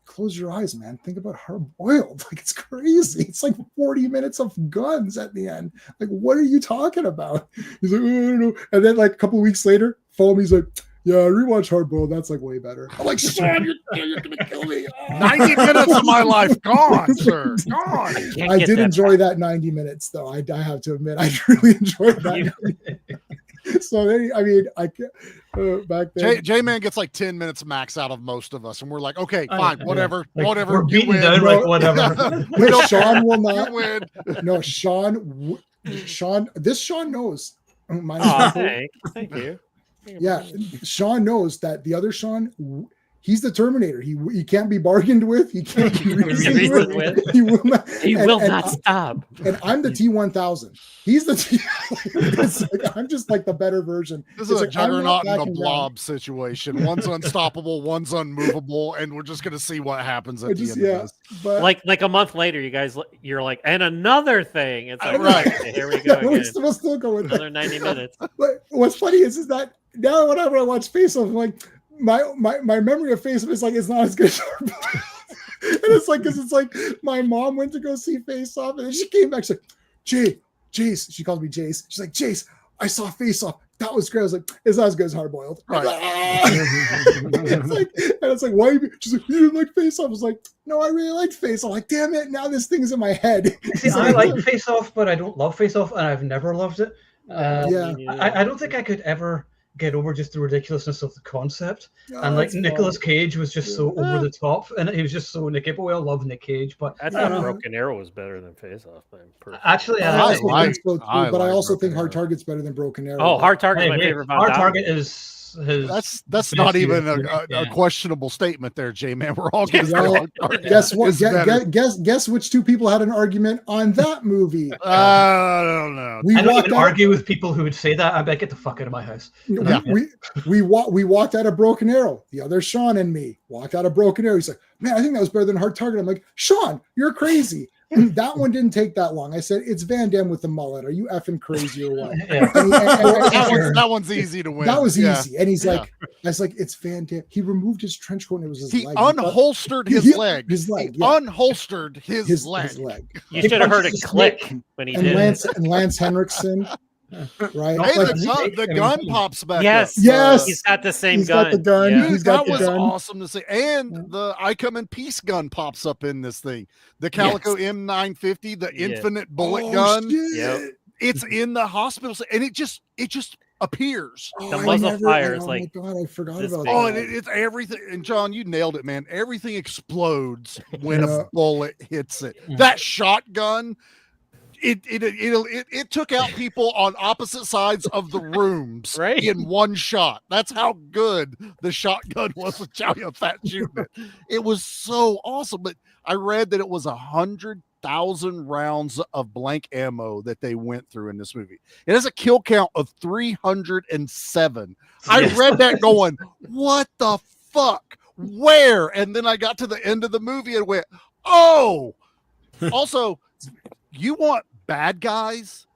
close your eyes, man. Think about Hard Boiled. Like, it's crazy. It's like 40 minutes of guns at the end. Like, what are you talking about? He's like, oh, I don't know. And then like a couple of weeks later, he's like, yeah, rewatch Hard Boiled. That's like way better. I'm like, Sean, you're gonna kill me. 90 minutes of my life gone, sir. Gone. I did enjoy that 90 minutes, though. I have to admit, I really enjoyed that. So, I mean, I can't. Back then, J-Man gets like 10 minutes max out of most of us, and we're like, okay, fine, whatever, like, whatever. We're beaten down, like whatever. Sean will not win. No, Sean. This Sean knows. Thank you. Yeah, Sean knows that the other Sean, he's the Terminator. He can't be bargained with. He can't be reasoned with. He will not stop. And I'm the T-1000. He's the T. I'm just like the better version. This is a Juggernaut and the Blob situation. One's unstoppable, one's unmovable, and we're just gonna see what happens at the end of this. But like a month later, you're like, and another thing. It's like, right, okay, here we go again. We'll still go with another 90 minutes. But what's funny is that now whenever I watch Face Off, I'm like, my memory of Face Off is like, it's not as good as Hard Boiled. And it's like, because it's like my mom went to go see Face Off, and then she came back. She's like, Jace, she calls me Jace. She's like, Jace, I saw Face Off. That was great. I was like, it's not as good as Hard Boiled. Right. It's like, why? She's like, you didn't like Face Off. I was like, no, I really liked Face Off. Like, damn it, now this thing's in my head. See, I like Face Off, but I don't love Face Off, and I've never loved it. I don't think I could ever get over just the ridiculousness of the concept. And like Nicolas Cage was just so over the top, and he was just so Nick. We all love Nick Cage, but I thought Broken Arrow was better than Face Off. Actually, I also think Hard Target's better than Broken Arrow. Oh, Hard Target's my favorite. Hard Target is that's not even a questionable statement there, J-Man. We're all getting guess what? Guess which two people had an argument on that movie? I don't know. I don't even argue with people who would say that. I bet get the fuck out of my house. We walked out of Broken Arrow. The other Sean and me walked out of Broken Arrow. He's like, man, I think that was better than Hard Target. I'm like, Sean, you're crazy. That one didn't take that long. I said, it's Van Damme with the mullet. Are you effing crazy or what? That one's easy to win. That was easy. And he's like, I was like, it's Van Damme. He removed his trench coat and it was his leg. Unholstered his leg. His leg. Unholstered his leg. You should have heard it click when he did. And Lance Henriksen. Right. Hey, the gun pops back. Yes. He's got the same He's gun. Got the gun. Yeah. That was awesome to see. And the I Come in Peace gun pops up in this thing. The Calico M950, the infinite bullet gun. Yep. It's in the hospital, and it just appears. The muzzle fire is like, God, I forgot about that. And it's everything. And John, you nailed it, man. Everything explodes when a bullet hits it. That shotgun. It took out people on opposite sides of the rooms in one shot. That's how good the shotgun was with Chow Yun-Fat shooting it. It was so awesome. But I read that it was 100,000 rounds of blank ammo that they went through in this movie. It has a kill count of 307. I read that going, what the fuck? Where? And then I got to the end of the movie and went, oh. Also, you want bad guys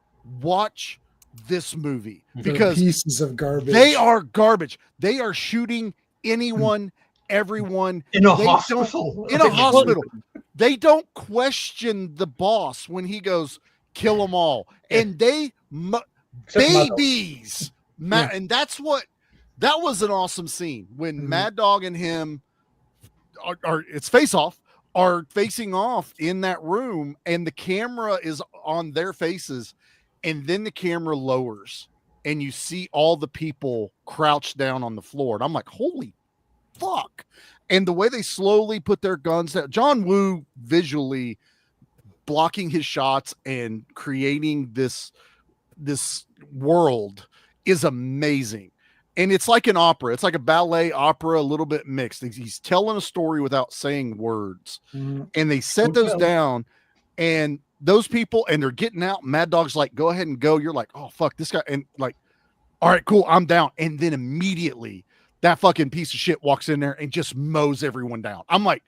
watch this movie They're because pieces of garbage. they are garbage. They are shooting anyone, everyone In a They hospital. in a hospital. They don't question the boss when he goes, kill them all. Yeah. And they Except Mad Dog. babies. Yeah. And that was an awesome scene when Mhm. Mad Dog and him are it's face off, are facing off in that room, and the camera is on their faces, and then the camera lowers and you see all the people crouched down on the floor. And I'm like, holy fuck. And the way they slowly put their guns down, John Woo visually blocking his shots and creating this world is amazing. And it's like an opera. It's like a ballet opera, a little bit mixed. He's telling a story without saying words. Mhm. And they set those down, and those people, and they're getting out. Mad Dog's like, go ahead and go. You're like, oh, fuck this guy. And like, all right, cool, I'm down. And then immediately that fucking piece of shit walks in there and just mows everyone down. I'm like,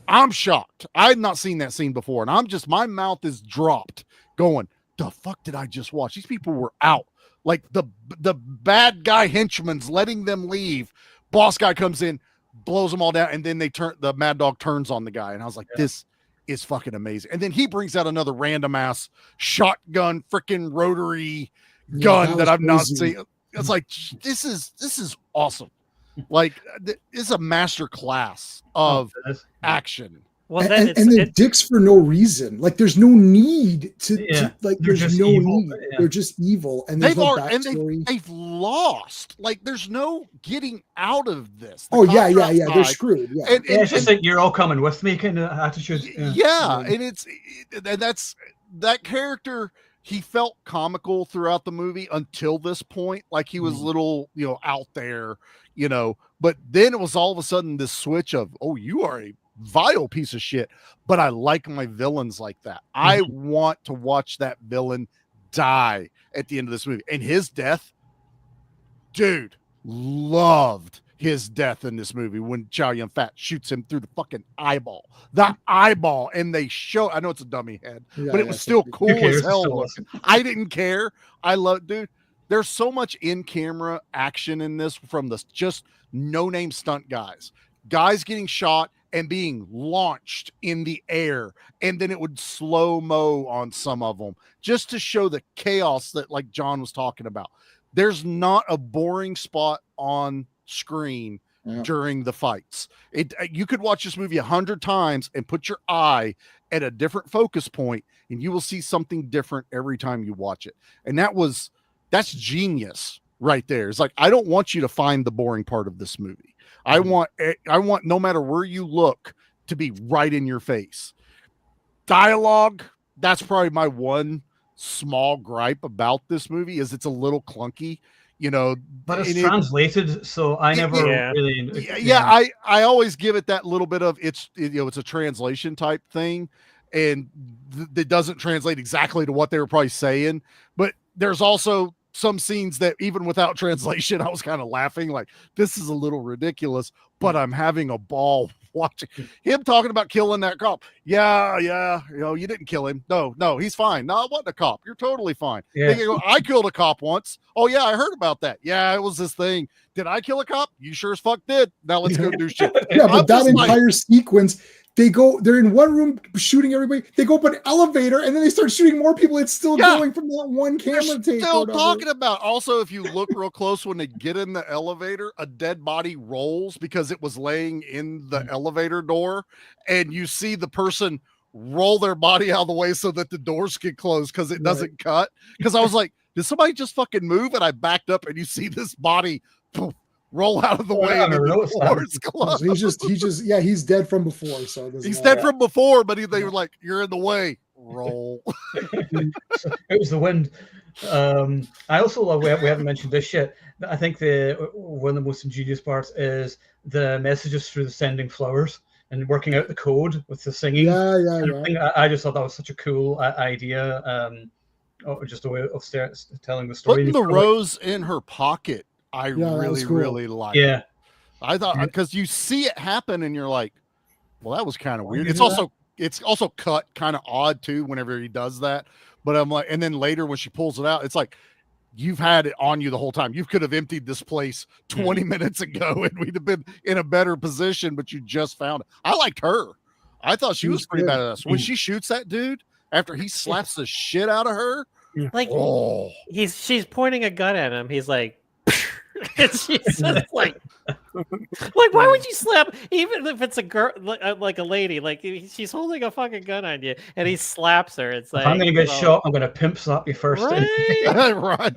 I'm shocked. I had not seen that scene before. And my mouth is dropped going, the fuck did I just watch? These people were out. Like the bad guy henchman's letting them leave. Boss guy comes in, blows them all down. And then the Mad Dog turns on the guy. And I was like, this is fucking amazing. And then he brings out another random ass shotgun, freaking rotary gun that I've not seen. It's like, this is awesome. Like, it's a master class of action. Well, and they're dicks for no reason. Like, there's no need to like. They're There's just no evil. need. Yeah. They're just evil, and there's no backstory. They've lost. Like, there's no getting out of this. Oh yeah. They're screwed. Yeah, And it's just like, you're all coming with me kind of attitude. Yeah, and that's that character. He felt comical throughout the movie until this point, like he was little, out there, but then it was all of a sudden this switch of, oh, you are a vile piece of shit, but I like my villains like that. I want to watch that villain die at the end of this movie. And his death, dude, loved his death in this movie when Chow Yun-fat shoots him through the fucking eyeball. And they show, I know it's a dummy head, but it was still cool as hell looking. I didn't care. I love, dude, there's so much in-camera action in this from the just no-name stunt guys getting shot and being launched in the air, and then it would slow-mo on some of them just to show the chaos that, like John was talking about. There's not a boring spot on screen during the fights. You could watch this movie 100 times and put your eye at a different focus point, and you will see something different every time you watch it. And that's genius right there. It's like, I don't want you to find the boring part of this movie. I want no matter where you look to be right in your face. Dialogue, that's probably my one small gripe about this movie, is it's a little clunky, but it's translated, so I never really. I always give it that little bit of it's a translation type thing, and it doesn't translate exactly to what they were probably saying. But there's also some scenes that even without translation, I was kind of laughing, like, this is a little ridiculous, but I'm having a ball watching him talking about killing that cop. Yeah, you didn't kill him. No, he's fine. No, it wasn't a cop. You're totally fine. Yeah. Go, I killed a cop once. Oh yeah, I heard about that. Yeah, it was this thing. Did I kill a cop? You sure as fuck did. Now let's go do shit. Yeah, but that entire sequence, they're in one room shooting everybody. They go up an elevator and then they start shooting more people. It's still going from that one camera take. Still talking about. Also, if you look real close when they get in the elevator, a dead body rolls because it was laying in the elevator door, and you see the person roll their body out of the way so that the doors can close because it doesn't cut. Because I was like, did somebody just fucking move? And I backed up and you see this body roll out of the way and the doors close. He's dead from before. So he's dead from before, but they were like, you're in the way. Roll. It was the wind. I also love, we haven't mentioned this yet. I think one of the most ingenious parts is the messages through the sending flowers and working out the code with the singing. I just thought that was such a cool idea. Just a way of telling the story. Putting the rose in her pocket, I really like. Yeah, I thought, because you see it happen and you're like, well, that was kind of weird. It's also cut kind of odd too whenever he does that. But I'm like, and then later when she pulls it out, it's like, you've had it on you the whole time. You could have emptied this place 20 minutes ago and we'd have been in a better position, but you just found it. I liked her. I thought she was pretty good. badass. When she shoots that dude after he slaps the shit out of her, Like oh, she's pointing a gun at him. He's like, and she's just like, why would you slap? Even if it's a girl, like a lady, like she's holding a fucking gun on you, and he slaps her. It's like, If I'm gonna get shot, I'm gonna pimp slap you first. right? right.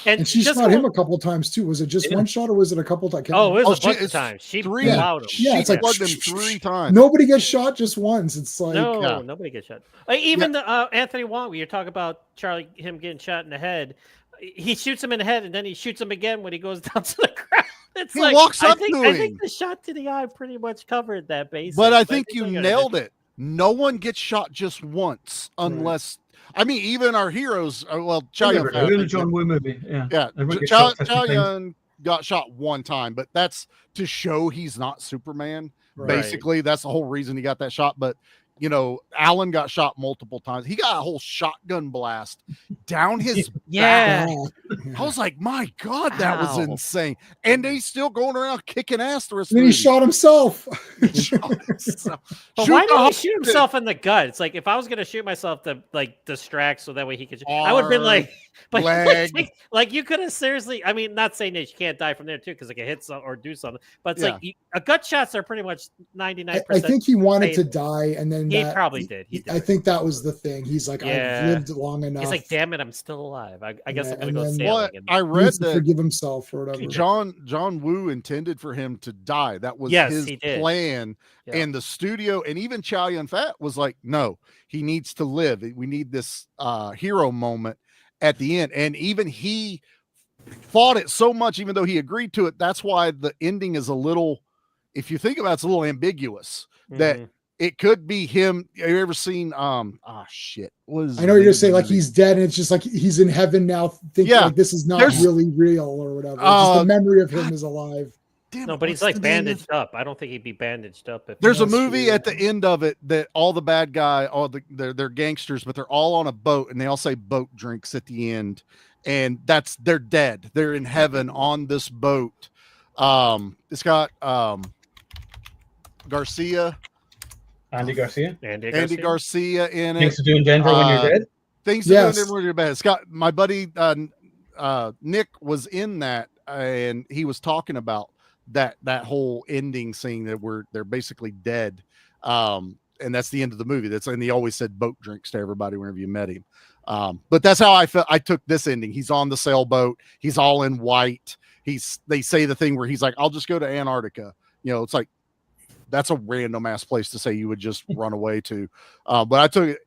And she just shot him a couple of times too. Was it just one shot or was it a couple times? Oh, it was Oh, a bunch of it's times. She three. plowed him. Yeah, it's She like plugged him 3 times. Nobody gets shot just once. It's like No, nobody gets shot. Even the Anthony Wong, when you talk about Charlie, him getting shot in the head, he shoots him in the head, and then he shoots him again when he goes down to the ground. It's He like walks up I to him. think the shot to the eye pretty much covered that base. But I think you nailed it. No one gets shot just once, Right. unless I mean, even our heroes. Well, Chow Yeah, Yun-fat, in a John Woo movie. Yeah. Everyone gets Chow shot 50 times. Yun got shot one time, but that's to show he's not Superman. Right. Basically, that's the whole reason he got that shot. But you know, Alan got shot multiple times. He got a whole shotgun blast down his yeah. back. I was like, my God, that was Ow. insane. And he's still going around kicking ass the rest of then the he movie. shot himself. He shot himself. But Shoot why the did he hole. shoot himself in the gut? It's like if I was gonna shoot myself to like distract so that way he could. I would have been like, but leg. like you could have seriously. I mean, not saying that you can't die from there too because it can hit some or do something. But it's Yeah. like a gut shots are pretty much 99%. I think he wanted to safe. die, and then He that- probably did. He did. I think that was the thing. He's like, Yeah. I've lived long enough. He's like, damn it, I'm still alive. I guess Yeah, I'm gonna and go then- sailing. What And, I he read needs to that forgive himself or whatever. John Woo intended for him to die. That was Yes, his he did. plan. Yeah. And the studio and even Chow Yun-fat was like, no, he needs to live. We need this hero moment at the end. And even he fought it so much, even though he agreed to it. That's why the ending is a little, if you think about it, it's a little ambiguous. That Mhm. it could be him. Have you ever seen shit? What is I know you're gonna say the like movie? he's dead, and it's just like he's in heaven now, thinking Yeah. like this is not There's- really real or whatever. It's just the memory of him God. is alive. Damn No, it, but he's what's like the name of- bandaged up. I don't think he'd be bandaged up. If There's a That's movie true, at the end of it that all the bad guy, they're gangsters, but they're all on a boat and they all say boat drinks at the end. And they're dead. They're in heaven on this boat. It's got Garcia, Andy Garcia. Andy Garcia in Things it. to do in Denver when you're dead. Things Yes. to do in Denver. It's got my buddy Nick was in that, and he was talking about that whole ending scene that they're basically dead. And that's the end of the movie. And he always said boat drinks to everybody whenever you met him. But that's how I felt. I took this ending. He's on the sailboat. He's all in white. They say the thing where he's like, I'll just go to Antarctica. You know, it's like, that's a random ass place to say you would just run away to. But I took it.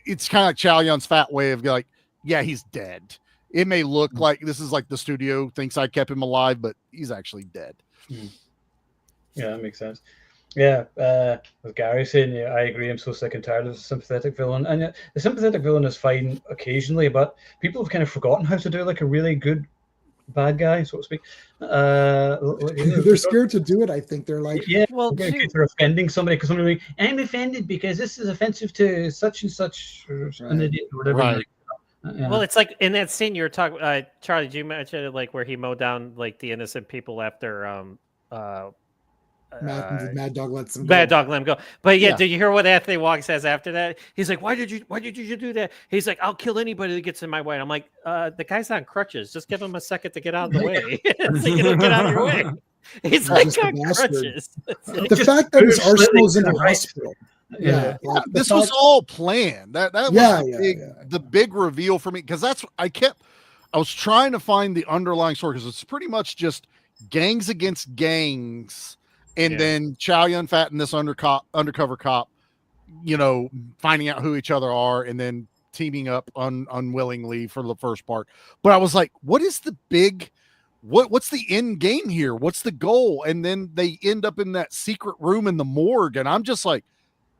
It's kind of like Chow Yun's fat way of like, yeah, he's dead. It may look like this is like the studio thinks I kept him alive, but he's actually dead. Yeah, that makes sense. Yeah, as Gary saying, yeah, I agree. I'm so sick and tired of the sympathetic villain, and yet the sympathetic villain is fine occasionally, but people have kind of forgotten how to do like a really good bad guy, so to speak. They're scared to do it. I think they're like, Yeah, Well, yeah, shoot. they're offending somebody because somebody will be, I'm offended because this is offensive to such and such, or an idiot, or whatever. Right. Yeah. Well, it's like in that scene you were talking, Charlie. Did you mention it, like where he mowed down like the innocent people after Mad Dog lets them go. Bad Dog let him go. But yeah, Yeah. did you hear what Anthony Wong says after that? He's like, why did you do that? He's like, I'll kill anybody that gets in my way. And I'm like, the guy's on crutches. Just give him a second to get out of the way. So he'll get out of your way. He's like just a on bastard. crutches. It's like- The fact that his move slightly arsenal is in to the the right. hospital. Yeah. Yeah, like, the This was fact- all planned. That was Yeah, the yeah, big yeah. the big reveal for me, because I was trying to find the underlying story, because it's pretty much just gangs against gangs, and Yeah. then Chow Yun-fat and this undercover cop, you know, finding out who each other are, and then teaming up unwillingly for the first part. But I was like, what is the big what's the end game here? What's the goal? And then they end up in that secret room in the morgue, and I'm just like,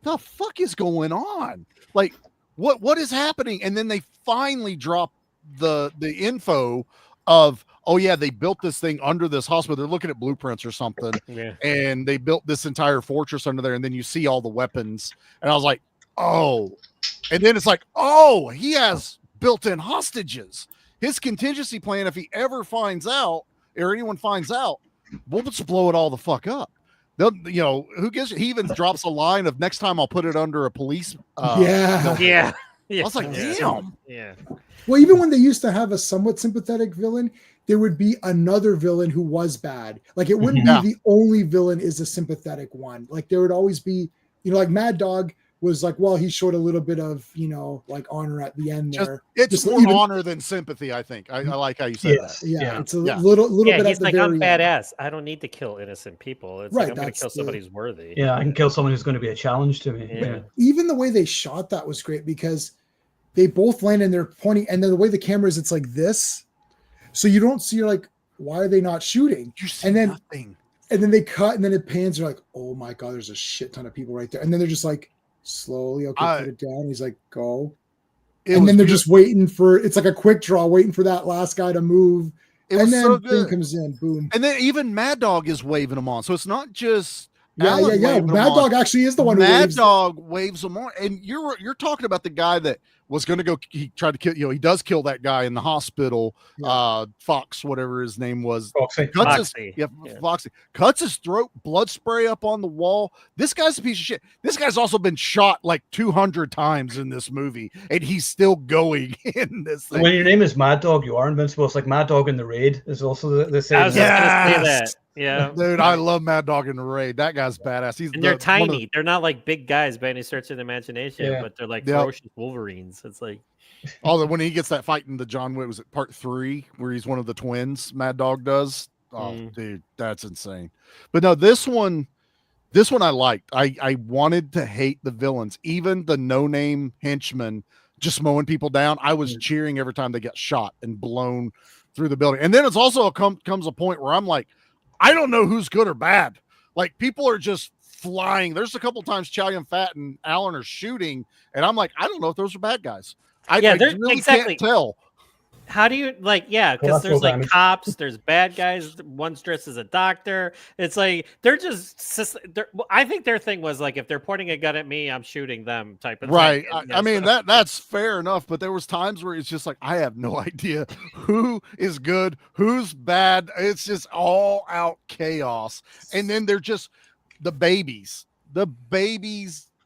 the fuck is going on? Like, what is happening? And then they finally drop the info of, oh yeah, they built this thing under this hospital. They're looking at blueprints or something, yeah. and they built this entire fortress under there. And then you see all the weapons, and I was like, oh, And then it's like, oh, he has built-in hostages. His contingency plan, if he ever finds out, or anyone finds out, we'll just blow it all the fuck up. They'll, who gives? He even drops a line of next time I'll put it under a police. Yeah. Yeah. I was like, damn. Yeah. Well, even when they used to have a somewhat sympathetic villain, there would be another villain who was bad. Like it wouldn't Yeah. be the only villain is a sympathetic one. Like there would always be, like Mad Dog was like, well, he showed a little bit of, like honor at the end there. It's more honor than sympathy, I think. I like how you said that. Yeah, it's a Yeah. little bit He's at the like, very I'm end. badass. I don't need to kill innocent people. It's Right, like I'm going to that's kill the- somebody who's worthy. Yeah, I can kill someone who's going to be a challenge to me. Yeah. Even the way they shot that was great because they both land and they're pointing, and then the way the camera is, it's like this. So you don't see, you're like, why are they not shooting? You see And then- nothing. And then they cut and then it pans. You're like, oh my God, there's a shit ton of people right there. And then they're just like, slowly, okay, put it down. He's like, go. And then they're just waiting for, it's like a quick draw, waiting for that last guy to move. It was And then so thing good. comes in, boom. And then even Mad Dog is waving them on. So it's not just Yeah. Alan waving them Mad on. Dog actually is the one who Mad waves. Dog waves them on. And you're talking about the guy that was going to go, he tried to kill, he does kill that guy in the hospital, Fox, whatever his name was. Foxy. Foxy. Foxy. Cuts his throat, blood spray up on the wall. This guy's a piece of shit. This guy's also been shot like 200 times in this movie, and he's still going in this thing. When your name is Mad Dog, you are invincible. It's like Mad Dog in the Raid is also the same. I was just going to say Yes! that. Yeah. Dude, I love Mad Dog in the Raid. That guy's badass. He's And they're one of tiny. the- They're not like big guys by any stretch of the imagination, Yeah. but they're like Yep. ferocious Wolverines. It's like, when he gets that fight in the John Wick, was it part 3 where he's one of the twins? Mad Dog does. Oh, dude, that's insane. But no, this one I liked. I wanted to hate the villains, even the no-name henchmen just mowing people down. I was cheering every time they got shot and blown through the building. And then it's also comes a point where I'm like, I don't know who's good or bad. Like people are just flying. There's a couple times Chow Yun Fat and Alan are shooting, and I'm like, I don't know if those are bad guys. I they're- really exactly. can't tell. how do you because Collateral there's like damage. cops, there's bad guys, one's dressed as a doctor. It's like I think their thing was like, if they're pointing a gun at me, I'm shooting them type of Right. thing. I mean, that's fair enough, but there was times where it's just like, I have no idea who is good, who's bad. It's just all out chaos. And then they're just the babies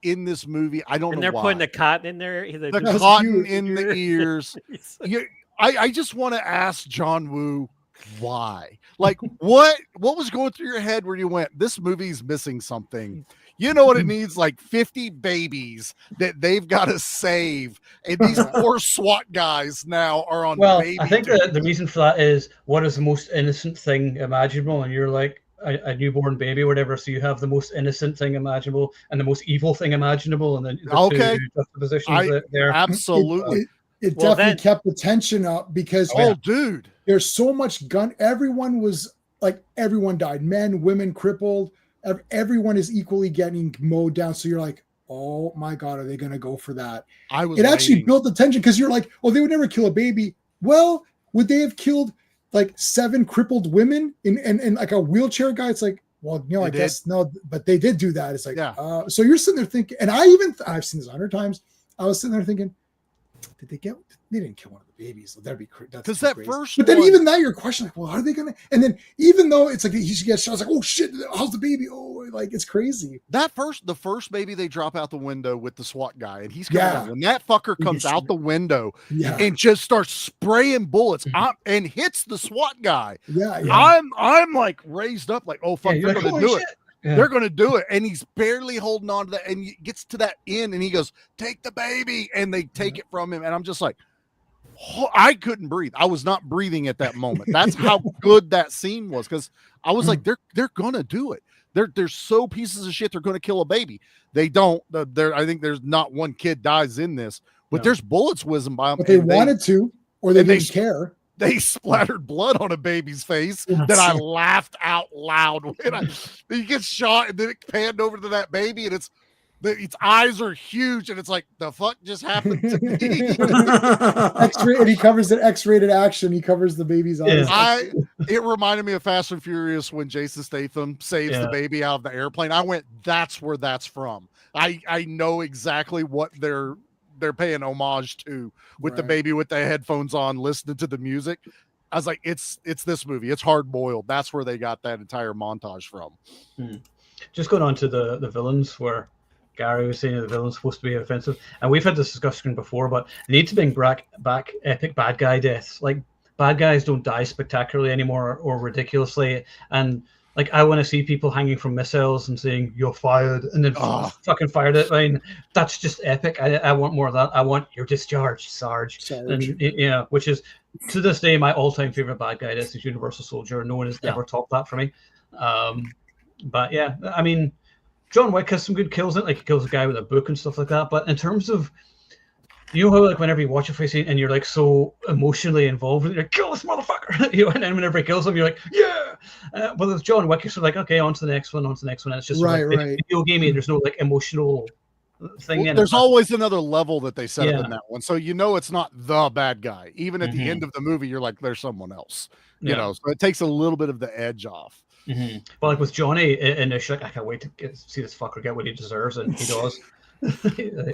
in this movie. I don't know and they're why. putting the cotton in there. The That's cotton cute. in the ears. I just want to ask John Woo why. Like what was going through your head where you went, this movie's missing something? You know what it needs? Like 50 babies that they've got to save. And these poor SWAT guys now are on baby I think duty. the reason for that is, what is the most innocent thing imaginable? And you're like a newborn baby or whatever, so you have the most innocent thing imaginable and the most evil thing imaginable, and then the Okay. two juxtapositions there. Absolutely. It Well, definitely then- kept the tension up because Oh, dude. there's so much gun. Everyone was like, everyone died. Men, women, crippled. Everyone is equally getting mowed down. So you're like, oh my God, are they going to go for that? I was It actually waiting. built the tension because you're like, oh, they would never kill a baby. Well, would they have killed like 7 crippled women and like a wheelchair guy? It's like, well, They I did. guess no, but they did do that. It's like, Yeah. so you're sitting there thinking, and I've seen this 100 times. I was sitting there thinking, they didn't kill one of the babies. That'd be crazy. Because that first But then one- even that, you're questioning, like, well, are they gonna? And then even though it's like he gets shot, it's like, oh shit, how's the baby? Oh, like it's crazy. the first baby they drop out the window with the SWAT guy, and he's coming Yeah. out. When that fucker He comes gets- out the window Yeah, and just starts spraying bullets and hits the SWAT guy, yeah. I'm like raised up, like, oh fuck, Yeah, they're you're like, gonna "Holy do it. shit." Yeah. They're gonna do it, and he's barely holding on to that, and he gets to that end, and he goes, "Take the baby," and they take it from him, and I'm just like, I couldn't breathe. I was not breathing at that moment. That's how good that scene was, because I was like, they're gonna do it. They're so pieces of shit. They're gonna kill a baby. They don't. I think there's not one kid dies in this, but No. there's bullets whizzing by them. But they and wanted to, or they and they didn't care. they splattered blood on a baby's face that I laughed out loud when he gets shot, and then it panned over to that baby, and its eyes are huge, and it's like, the fuck just happened to me? X-ray, and he covers it X-rated action. He covers the baby's eyes. Yeah. It reminded me of Fast and Furious when Jason Statham saves the Yeah. baby out of the airplane. I went, that's where that's from. I know exactly what they're they're paying homage to with the Right. baby with the headphones on, listening to the music. I was like, it's this movie. It's Hard Boiled. That's where they got that entire montage from. Just going on to the villains, where Gary was saying the villain's supposed to be offensive, and we've had this discussion before, but they need to bring back epic bad guy deaths. Like, bad guys don't die spectacularly anymore or ridiculously, and like, I want to see people hanging from missiles and saying "you're fired" and then fucking fired it. I mean, that's just epic. I want more of that. I want "you're discharged, Sarge." And yeah, which is to this day my all-time favorite bad guy. This is Universal Soldier. No one has ever topped that for me. But yeah, I mean, John Wick has some good kills in it. Like, he kills a guy with a book and stuff like that. But in terms of, you know how, like, whenever you watch a fight scene and you're like so emotionally involved, you're like, kill this motherfucker, you know, and then whenever he kills him, you're like, yeah. But with John Wick, you're sort of like, okay, on to the next one, on to the next one. And it's just Right, like right. video gamey. There's no like emotional thing in it. There's always another level that they set up in that one, so you know it's not the bad guy. Even at the end of the movie, you're like, there's someone else, you know. So it takes a little bit of the edge off. But like with Johnny, initially, like, I can't wait to see this fucker get what he deserves, and he does.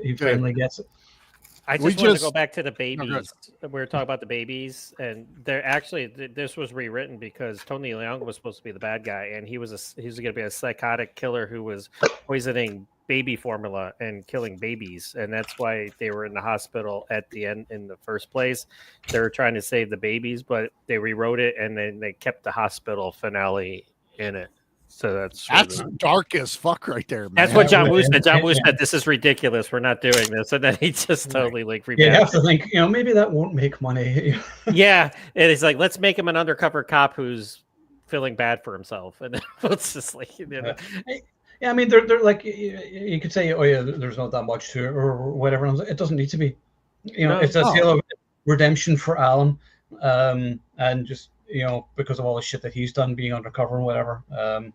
He finally gets it. I just want to go back to the babies. We were talking about the babies, and they're actually this was rewritten because Tony Leung was supposed to be the bad guy, and he was going to be a psychotic killer who was poisoning baby formula and killing babies, and that's why they were in the hospital at the end in the first place. They were trying to save the babies, but they rewrote it, and then they kept the hospital finale in it. So that's dark as fuck right there, man. That's what John Woo said. John Woo said, "This is ridiculous. We're not doing this." And then he just totally like you have to think, you know, maybe that won't make money. Yeah, and it's like, let's make him an undercover cop who's feeling bad for himself, and it's just like, you know. Yeah, I mean, they're like, you could say, oh yeah, there's not that much to it or whatever. And it doesn't need to be. You know, it's a tale of redemption for Alan, and just, you know, because of all the shit that he's done being undercover and whatever. And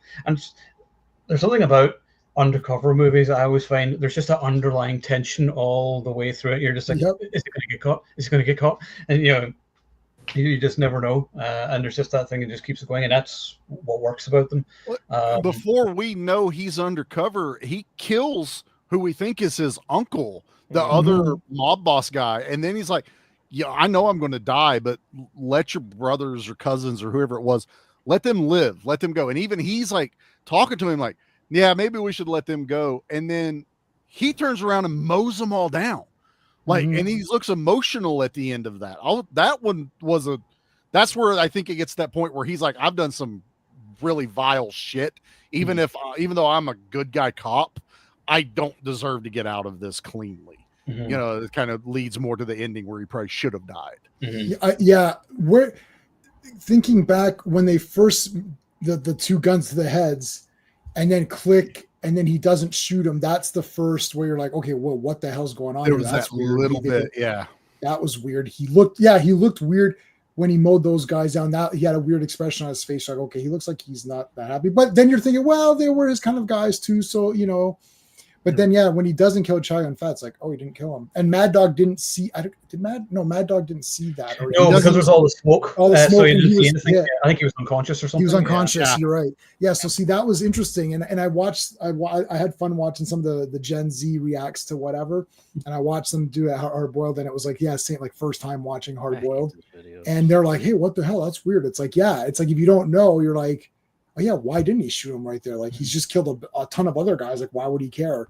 there's something about undercover movies I always find there's just an underlying tension all the way through it. You're just like, is it going to get caught? Is it going to get caught? And, you know, you just never know. And there's just that thing that just keeps it going. And that's what works about them. Before we know he's undercover, he kills who we think is his uncle, the other mob boss guy. And then he's like, yeah, I know I'm going to die, but let your brothers or cousins or whoever it was, let them live, let them go. And even he's like talking to him like, yeah, maybe we should let them go. And then he turns around and mows them all down. Like, and he looks emotional at the end of that. That one was that's where I think it gets to that point where he's like, I've done some really vile shit. Even though I'm a good guy cop, I don't deserve to get out of this cleanly. You know, it kind of leads more to the ending where he probably should have died. Yeah, we're thinking back when they first the two guns to the heads, and then click, and then he doesn't shoot him. That's the first where you're like, okay, well, what the hell's going on? There was that little bit, that was weird. He looked weird when he mowed those guys down. That he had a weird expression on his face. Like, okay, he looks like he's not that happy. But then you're thinking, well, they were his kind of guys too, so you know. But then, when he doesn't kill Chow Yun-fat, it's like, oh, he didn't kill him. And Mad Dog didn't see. Mad Dog didn't see that. Or no, because there's all the smoke. All the smoke. So he didn't see anything. Yeah. I think he was unconscious or something. He was unconscious. Yeah. You're right. Yeah. So see, that was interesting. And I had fun watching some of the Gen Z reacts to whatever. And I watched them do it Hard Boiled, and it was like, same, like first time watching Hard Boiled. And they're like, hey, what the hell? That's weird. It's like, it's like if you don't know, you're like, oh yeah, why didn't he shoot him right there? Like, he's just killed a ton of other guys. Like, why would he care?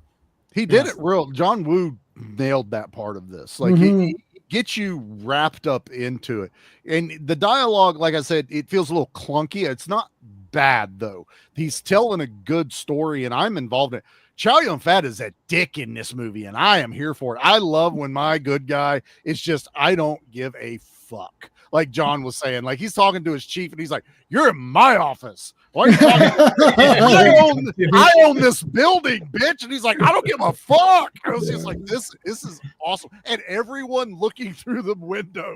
He did it real. John Woo nailed that part of this. Like, he gets you wrapped up into it. And the dialogue, like I said, it feels a little clunky. It's not bad, though. He's telling a good story, and I'm involved in it. Chow Yun-fat is a dick in this movie, and I am here for it. I love when my good guy is just, I don't give a fuck. Like John was saying, like he's talking to his chief, and he's like, "You're in my office. Why are you talking? I own this building, bitch." And he's like, "I don't give a fuck." I was just like, "This is awesome." And everyone looking through the windows,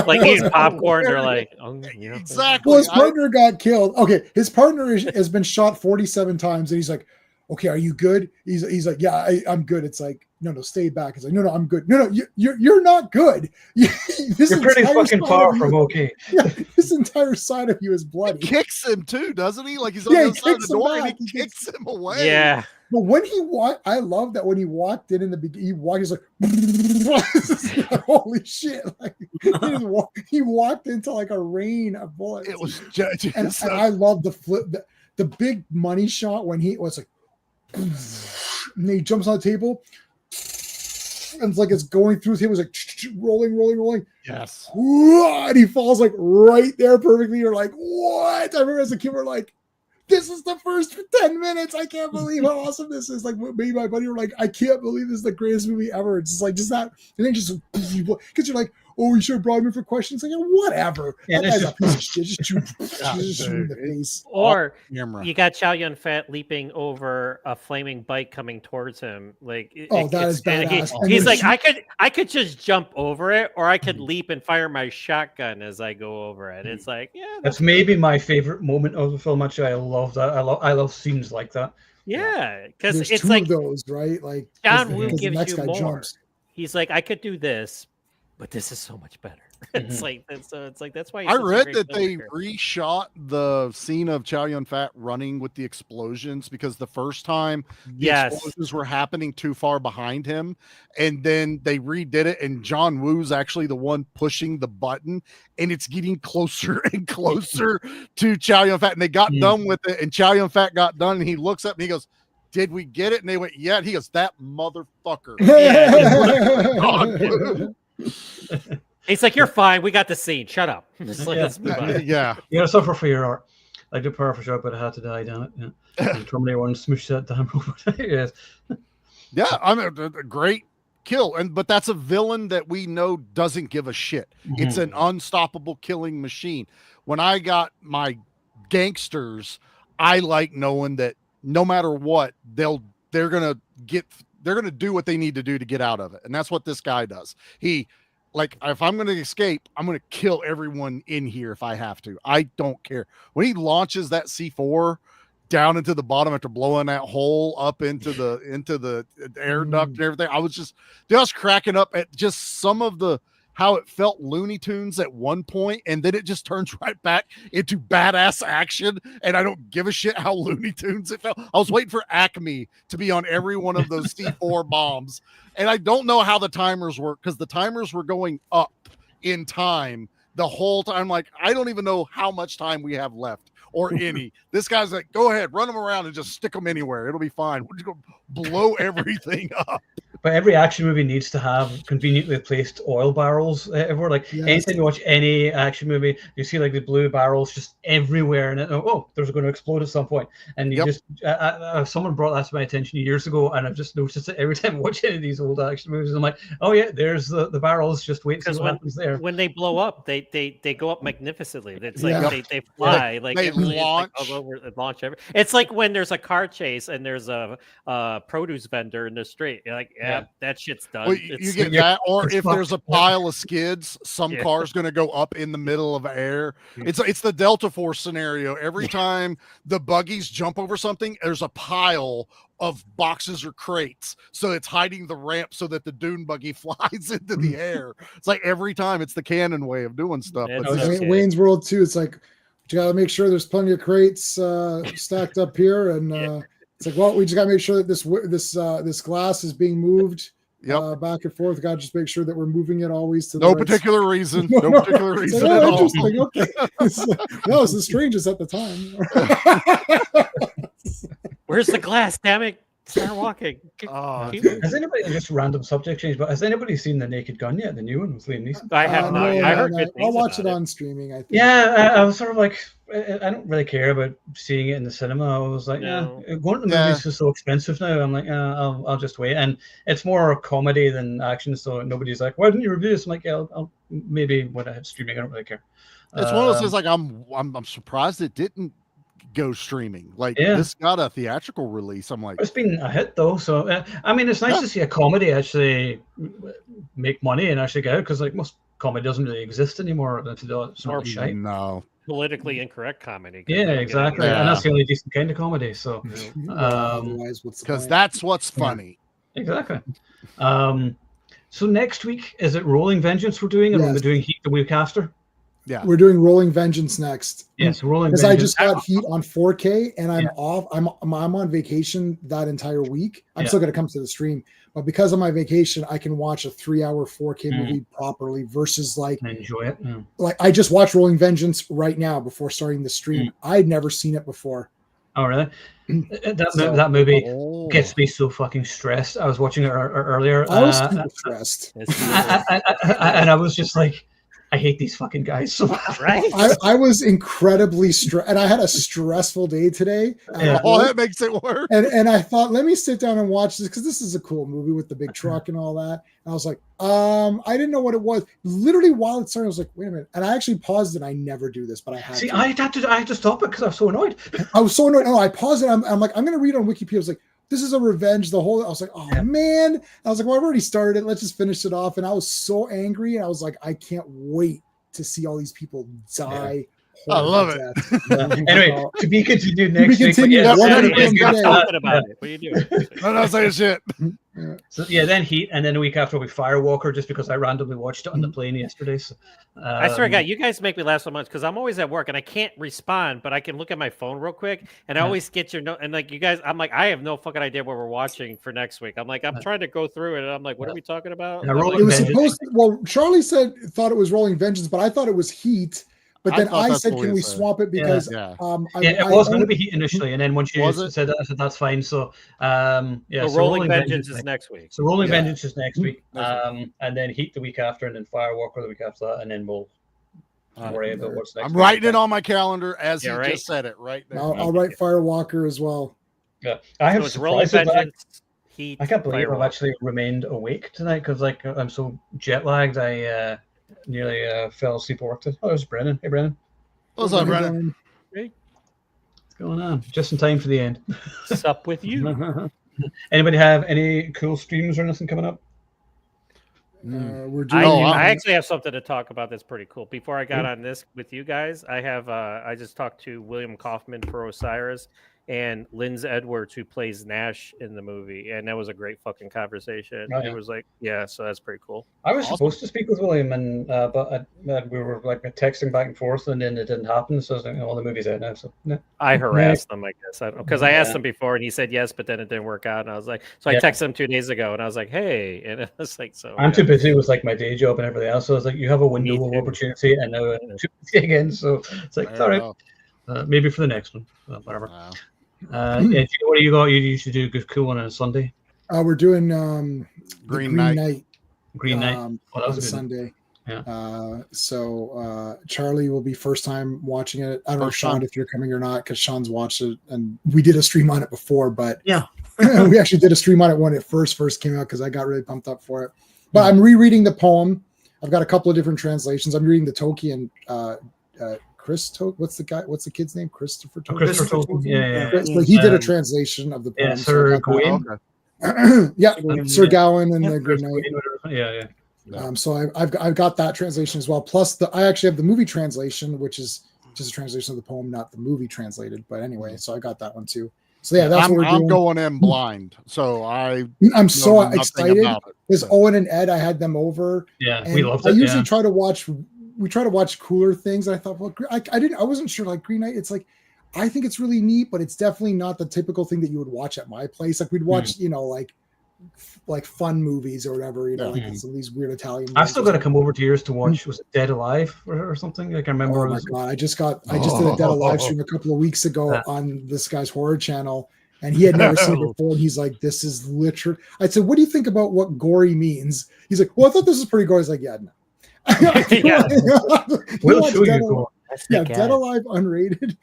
like eating popcorn. They're like, "Oh, yeah." Exactly. Well, his partner got killed. Okay, his partner has been shot 47 times, and he's like, "Okay, are you good?" He's like, "Yeah, I'm good." It's like, no, stay back. It's like, no, I'm good. No, you're not good. You're pretty fucking far from okay. Yeah, this his entire side of you is He bloody. kicks him too, doesn't he? Like he's on Yeah, the he other side of kicks the him door back. and he He kicks him away. Yeah. But when he walked, I love that when he walked in the beginning, he's like, holy shit! Like he walked into like a rain of bullets. It was just, and I love the flip, the big money shot when he was like, and he jumps on the table, and it's like it's going through his table, like rolling. yes. And he falls like right there perfectly. You're like, what? I remember as a kid, we're like, this is the first 10 minutes. I can't believe how awesome this is. Like, me and my buddy were like, I can't believe this is the greatest movie ever. It's just like, just that. And then just, because you're like, oh, you should have brought me for questions. Like, whatever. Yeah, that guy's just- a piece of shit. Just shoot him in the face. Or Camera. you got Chow Yun Fat leaping over a flaming bike coming towards him. Like, That is badass. And he's then like, I could just jump over it, or I could leap and fire my shotgun as I go over it. It's like, yeah, That's maybe my favorite moment of the film. Actually, I love that. I love scenes like that. yeah, because there's it's two like of those, right? Like John because Woo the gives next you guy more. jumps. He's like, I could do this, but this is so much better. It's Mhm. like it's like that's why he's I such a read great that they filmmaker. reshot the scene of Chow Yun Fat running with the explosions because the first time the Yes. explosions were happening too far behind him, and then they redid it, and John Woo's actually the one pushing the button, and it's getting closer and closer to Chow Yun Fat, and they got done with it, and Chow Yun Fat got done, and he looks up and he goes, "Did we get it?" And they went, "Yeah." And he goes, "That motherfucker." John Woo. He's like, you're fine. We got the scene. Shut up. Just like, Yeah. let's move on. Yeah. You gotta suffer for your art. Like the power for sure, but I had to die, damn it. Yeah. And Terminator 1 smooshed that damn robot. Yes. Yeah, I mean, a great kill, but that's a villain that we know doesn't give a shit. It's an unstoppable killing machine. When I got my gangsters, I like knowing that no matter what, they're gonna do what they need to do to get out of it, and that's what this guy does. He, like, if I'm gonna escape, I'm gonna kill everyone in here if I have to. I don't care. When he launches that C4 down into the bottom after blowing that hole up into the air duct and everything, I was just cracking up at just some of the how it felt Looney Tunes at one point, and then it just turns right back into badass action, and I don't give a shit how Looney Tunes it felt. I was waiting for Acme to be on every one of those C4 bombs, and I don't know how the timers work because the timers were going up in time the whole time. Like, I don't even know how much time we have left or any. This guy's like, go ahead, run them around and just stick them anywhere. It'll be fine. We're just going to blow everything up. But every action movie needs to have conveniently placed oil barrels everywhere. Like anytime you watch any action movie, you see like the blue barrels just everywhere, and there's going to explode at some point. And you just someone brought that to my attention years ago, and I've just noticed it every time I watch any of these old action movies. I'm like, oh yeah, there's the barrels. Just wait to see what happens there. When they blow up, they go up magnificently. It's like they fly, like they launch launch every. It's like when there's a car chase and there's a produce vendor in the street. You're like, that shit's done. Well, you get that, or if there's a pile of skids, some car's going to go up in the middle of air. It's the Delta Force scenario. Every time the buggies jump over something, there's a pile of boxes or crates, so it's hiding the ramp so that the dune buggy flies into the air. It's like every time it's the canon way of doing stuff. Wayne's World 2, it's like you got to make sure there's plenty of crates stacked up here, and it's like, well, we just got to make sure that this glass is being moved back and forth. Got to just make sure that we're moving it always to the right particular reason. No particular reason at all. Interesting. Okay. That was the strangest at the time. Where's the glass? Damn it! Start walking. Has anybody, just random subject change, but has anybody seen The Naked Gun yet? The new one with Liam Neeson? I have not. I heard good things I'll watch it about on streaming. I think. Yeah, I was sort of like, I don't really care about seeing it in the cinema. I was like, going to the movies is so expensive now. I'm like, I'll just wait. And it's more comedy than action, so nobody's like, why didn't you review this? I'm like, I'll maybe when I have streaming, I don't really care. It's one of those things. Like, I'm surprised it didn't go streaming. Like, this got a theatrical release. I'm like, it's been a hit though. So I mean, it's nice to see a comedy actually make money and actually get out, because like most comedy doesn't really exist anymore. It's not shite. No. Politically incorrect comedy. Yeah, exactly. And that's the only decent kind of comedy. So because that's what's funny. Exactly. So next week, is it Rolling Vengeance we're doing, and we're doing Heat the week after? Yeah. We're doing Rolling Vengeance next. Yes, Rolling Because I Vengeance. just got Heat on 4K and I'm Yeah. off. I'm on vacation that entire week. I'm Yeah. still going to come to the stream, but because of my vacation, I can watch a 3-hour 4K movie properly versus like Enjoy it. Yeah. like I just watched Rolling Vengeance right now before starting the stream. I'd never seen it before. Oh, really? So- that movie Oh. gets me so fucking stressed. I was watching it earlier. I was super stressed. And I was just like, I hate these fucking guys so much. Right? I was incredibly stressed, and I had a stressful day today. Yeah. Oh, that makes it worse. And I thought, let me sit down and watch this because this is a cool movie with the big truck and all that. And I was like, I didn't know what it was. Literally while it started, I was like, wait a minute. And I actually paused it. I never do this, but I had See, to. I had to stop it because I was so annoyed. I was so annoyed. No, I paused it. I'm like, I'm gonna read on Wikipedia. I was like, this is a revenge. I was like, oh man. I was like, well, I've already started it. Let's just finish it off. And I was so angry. And I was like, I can't wait to see all these people die. I love it. Anyway, to be continued next week. continued. But What yeah, are so- we doing today? Talking about it. What are you doing? I'm not saying shit. So yeah, then Heat, and then a week after we Firewalker, just because I randomly watched it on the plane yesterday. So, I swear to God, you guys make me laugh so much because I'm always at work and I can't respond, but I can look at my phone real quick and I always get your note. And like you guys, I'm like, I have no fucking idea what we're watching for next week. I'm like, I'm trying to go through it and I'm like, what are we talking about? Yeah, I'm Rolling It was Vengeance. supposed to, well, Charlie thought it was Rolling Vengeance, but I thought it was Heat. But I then thought I that's said, what can we we said. swap it? Because Yeah. It was going to be Heat initially, and then once you Was it? said that, I said that's fine. So So Rolling Vengeance is next week. So Rolling Yeah. Vengeance is next week, and then Heat the week after, and then Firewalker the week after that, and then we'll worry about what's next. I'm week. writing it on my calendar as Yeah, he right. just said it right there. I'll write Firewalker as well. Yeah, I have So it's Rolling surprised that Vengeance, Heat. I can't believe I've Firewalker. actually remained awake tonight because like I'm so jet lagged. I nearly fell asleep at work. Oh, there's Brennan. Hey, Brennan, What's up, Brennan? what's going on? Just in time for the end. Sup with you? Anybody have any cool streams or anything coming up? We're I, doing. I actually have something to talk about that's pretty cool. Before I got on this with you guys, I have I just talked to William Kaufman for Osiris and Linz Edwards, who plays Nash in the movie, and that was a great fucking conversation. Oh, yeah. It was like, yeah, so that's pretty cool. I was Awesome. supposed to speak with William, and but we were like texting back and forth, and then it didn't happen. So I was like, oh, the movie's out now. So no. I harassed them, I guess, because I asked Yeah. him before, and he said yes, but then it didn't work out, and I was like, so I Yeah. texted him 2 days ago, and I was like, hey, and it was like, so I'm too busy with like my day job and everything else. So I was like, you have a window Me of too. opportunity, and now I'm too busy again. So it's like, it's all right. Maybe for the next one, whatever. Wow. Yeah, do you know what you got? You usually do a good cool one on a Sunday. We're doing Green Green Knight. Knight Green Knight. on Oh, that was a good one. Sunday. Yeah. So Charlie will be first time watching it. I don't know, First Sean, time. if you're coming or not, because Sean's watched it, and we did a stream on it before. But Yeah. we actually did a stream on it when it first came out because I got really pumped up for it. But I'm rereading the poem. I've got a couple of different translations. I'm reading the Tolkien. What's the kid's name? Christopher Tolkien. Christopher Tolkien. Yeah. So he did a translation of the poem. Yeah, so Sir I got that. Gawain. Okay. Yeah, Gawain, Sir yeah. Gawain and Yeah, the Green Sir Knight. Gawain, whatever. Yeah. So I've got that translation as well. Plus, I actually have the movie translation, which is just a translation of the poem, not the movie translated. But anyway, so I got that one too. So yeah, that's what we're I'm doing. going in blind, so I'm know so nothing excited about it. because Owen and Ed, I had them over. Yeah, And we loved I it. usually Yeah. try to watch. We try to watch cooler things. I thought, well, I wasn't sure. Like Green Knight, it's like, I think it's really neat, but it's definitely not the typical thing that you would watch at my place. Like we'd watch, like fun movies or whatever. Like some of these weird Italian. I've still got to movies. come over to yours to watch. Was it Dead Alive or something? Like I remember. Oh it my was, god! I just did a Dead Alive stream a couple of weeks ago Yeah. on this guy's horror channel, and he had never seen it before. And he's like, "This is literally." I said, "What do you think about what gory means?" He's like, "Well, I thought this was pretty gory." I was like, "Yeah, no." Yeah. We'll Watch show Dead you. Alive. Yeah, Dead Alive unrated.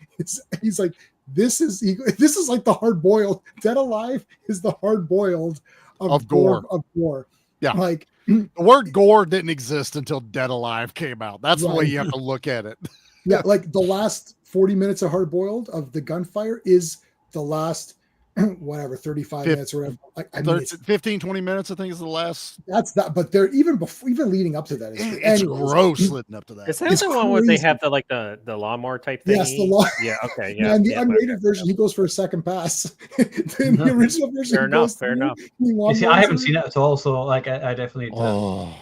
He's like, this is like the hard boiled. Dead Alive is the hard boiled Of gore. Of gore. Yeah. Like The word gore didn't exist until Dead Alive came out. That's the way Right. you have to look at it. yeah, like the last 40 minutes of hard boiled of the gunfire is the last 35 minutes or whatever. Like, I mean, 15, 20 minutes, I think, is the last. that's that. But they're even leading up to that. It's gross leading up to that. Is that It's the one where they crazy. have the lawnmower type thing? Yes, the law. Yeah, okay, Yeah, yeah. and the yeah, unrated version, he goes for a second pass. In the original version, Fair he goes enough, fair through, enough. he You see, I haven't lawnmowers seen it at all, so like I definitely. Oh,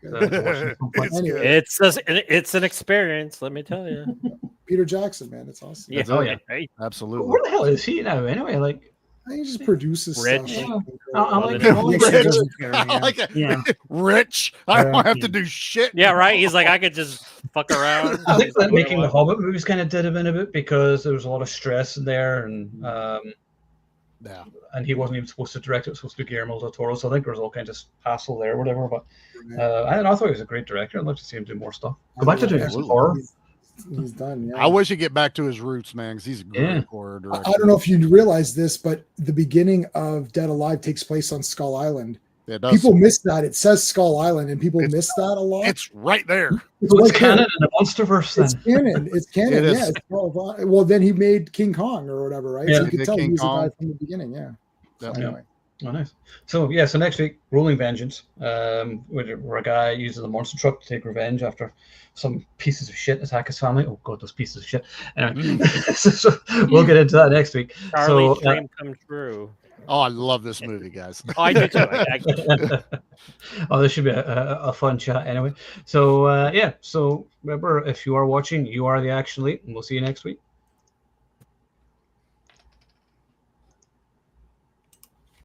Okay. to watch at some point. It's Anyway. good. It's an experience. Let me tell you. Peter Jackson, man, it's awesome. Yeah. Oh, yeah. Right. Absolutely. Where the hell is he now? Anyway, like, I think he just produces Rich. stuff. I'm like, Well, Makes Rich. sense, yeah. I like it. Yeah. Rich. I don't Yeah. have to do shit. Yeah, right. He's like, I could just fuck around. I think that What making I the want. Hobbit movies kind of did him in a bit because there was a lot of stress in there, Yeah. and he wasn't even supposed to direct it. It was supposed to be Guillermo del Toro, so I think there was all kinds of hassle there, or whatever. But I thought he was a great director. I'd love to see him do more stuff. Go back to doing some Absolutely. horror. He's done. Yeah. I wish he'd get back to his roots, man, because he's a great Yeah. horror I director. don't know if you realize this, but the beginning of Dead Alive takes place on Skull Island. It does. People miss that. It says Skull Island, and people It's- miss that a lot. It's right there. So it's right canon there. in the MonsterVerse then. It's canon. It's canon. It is. Yeah. It's well, then he made King Kong or whatever, right? Yeah. So you He could did tell King he was a Kong. guy from the beginning. Yeah. Yep. Anyway. Oh, nice. So next week, Rolling Vengeance, where a guy uses a monster truck to take revenge after some pieces of shit attack his family. Oh god, those pieces of shit. Anyway, so we'll get into that next week. Charlie's So, dream come true. Oh, I love this movie, guys. Oh, I do too. Actually. oh, this should be a fun chat anyway. So so remember, if you are watching, you are the action lead, and we'll see you next week.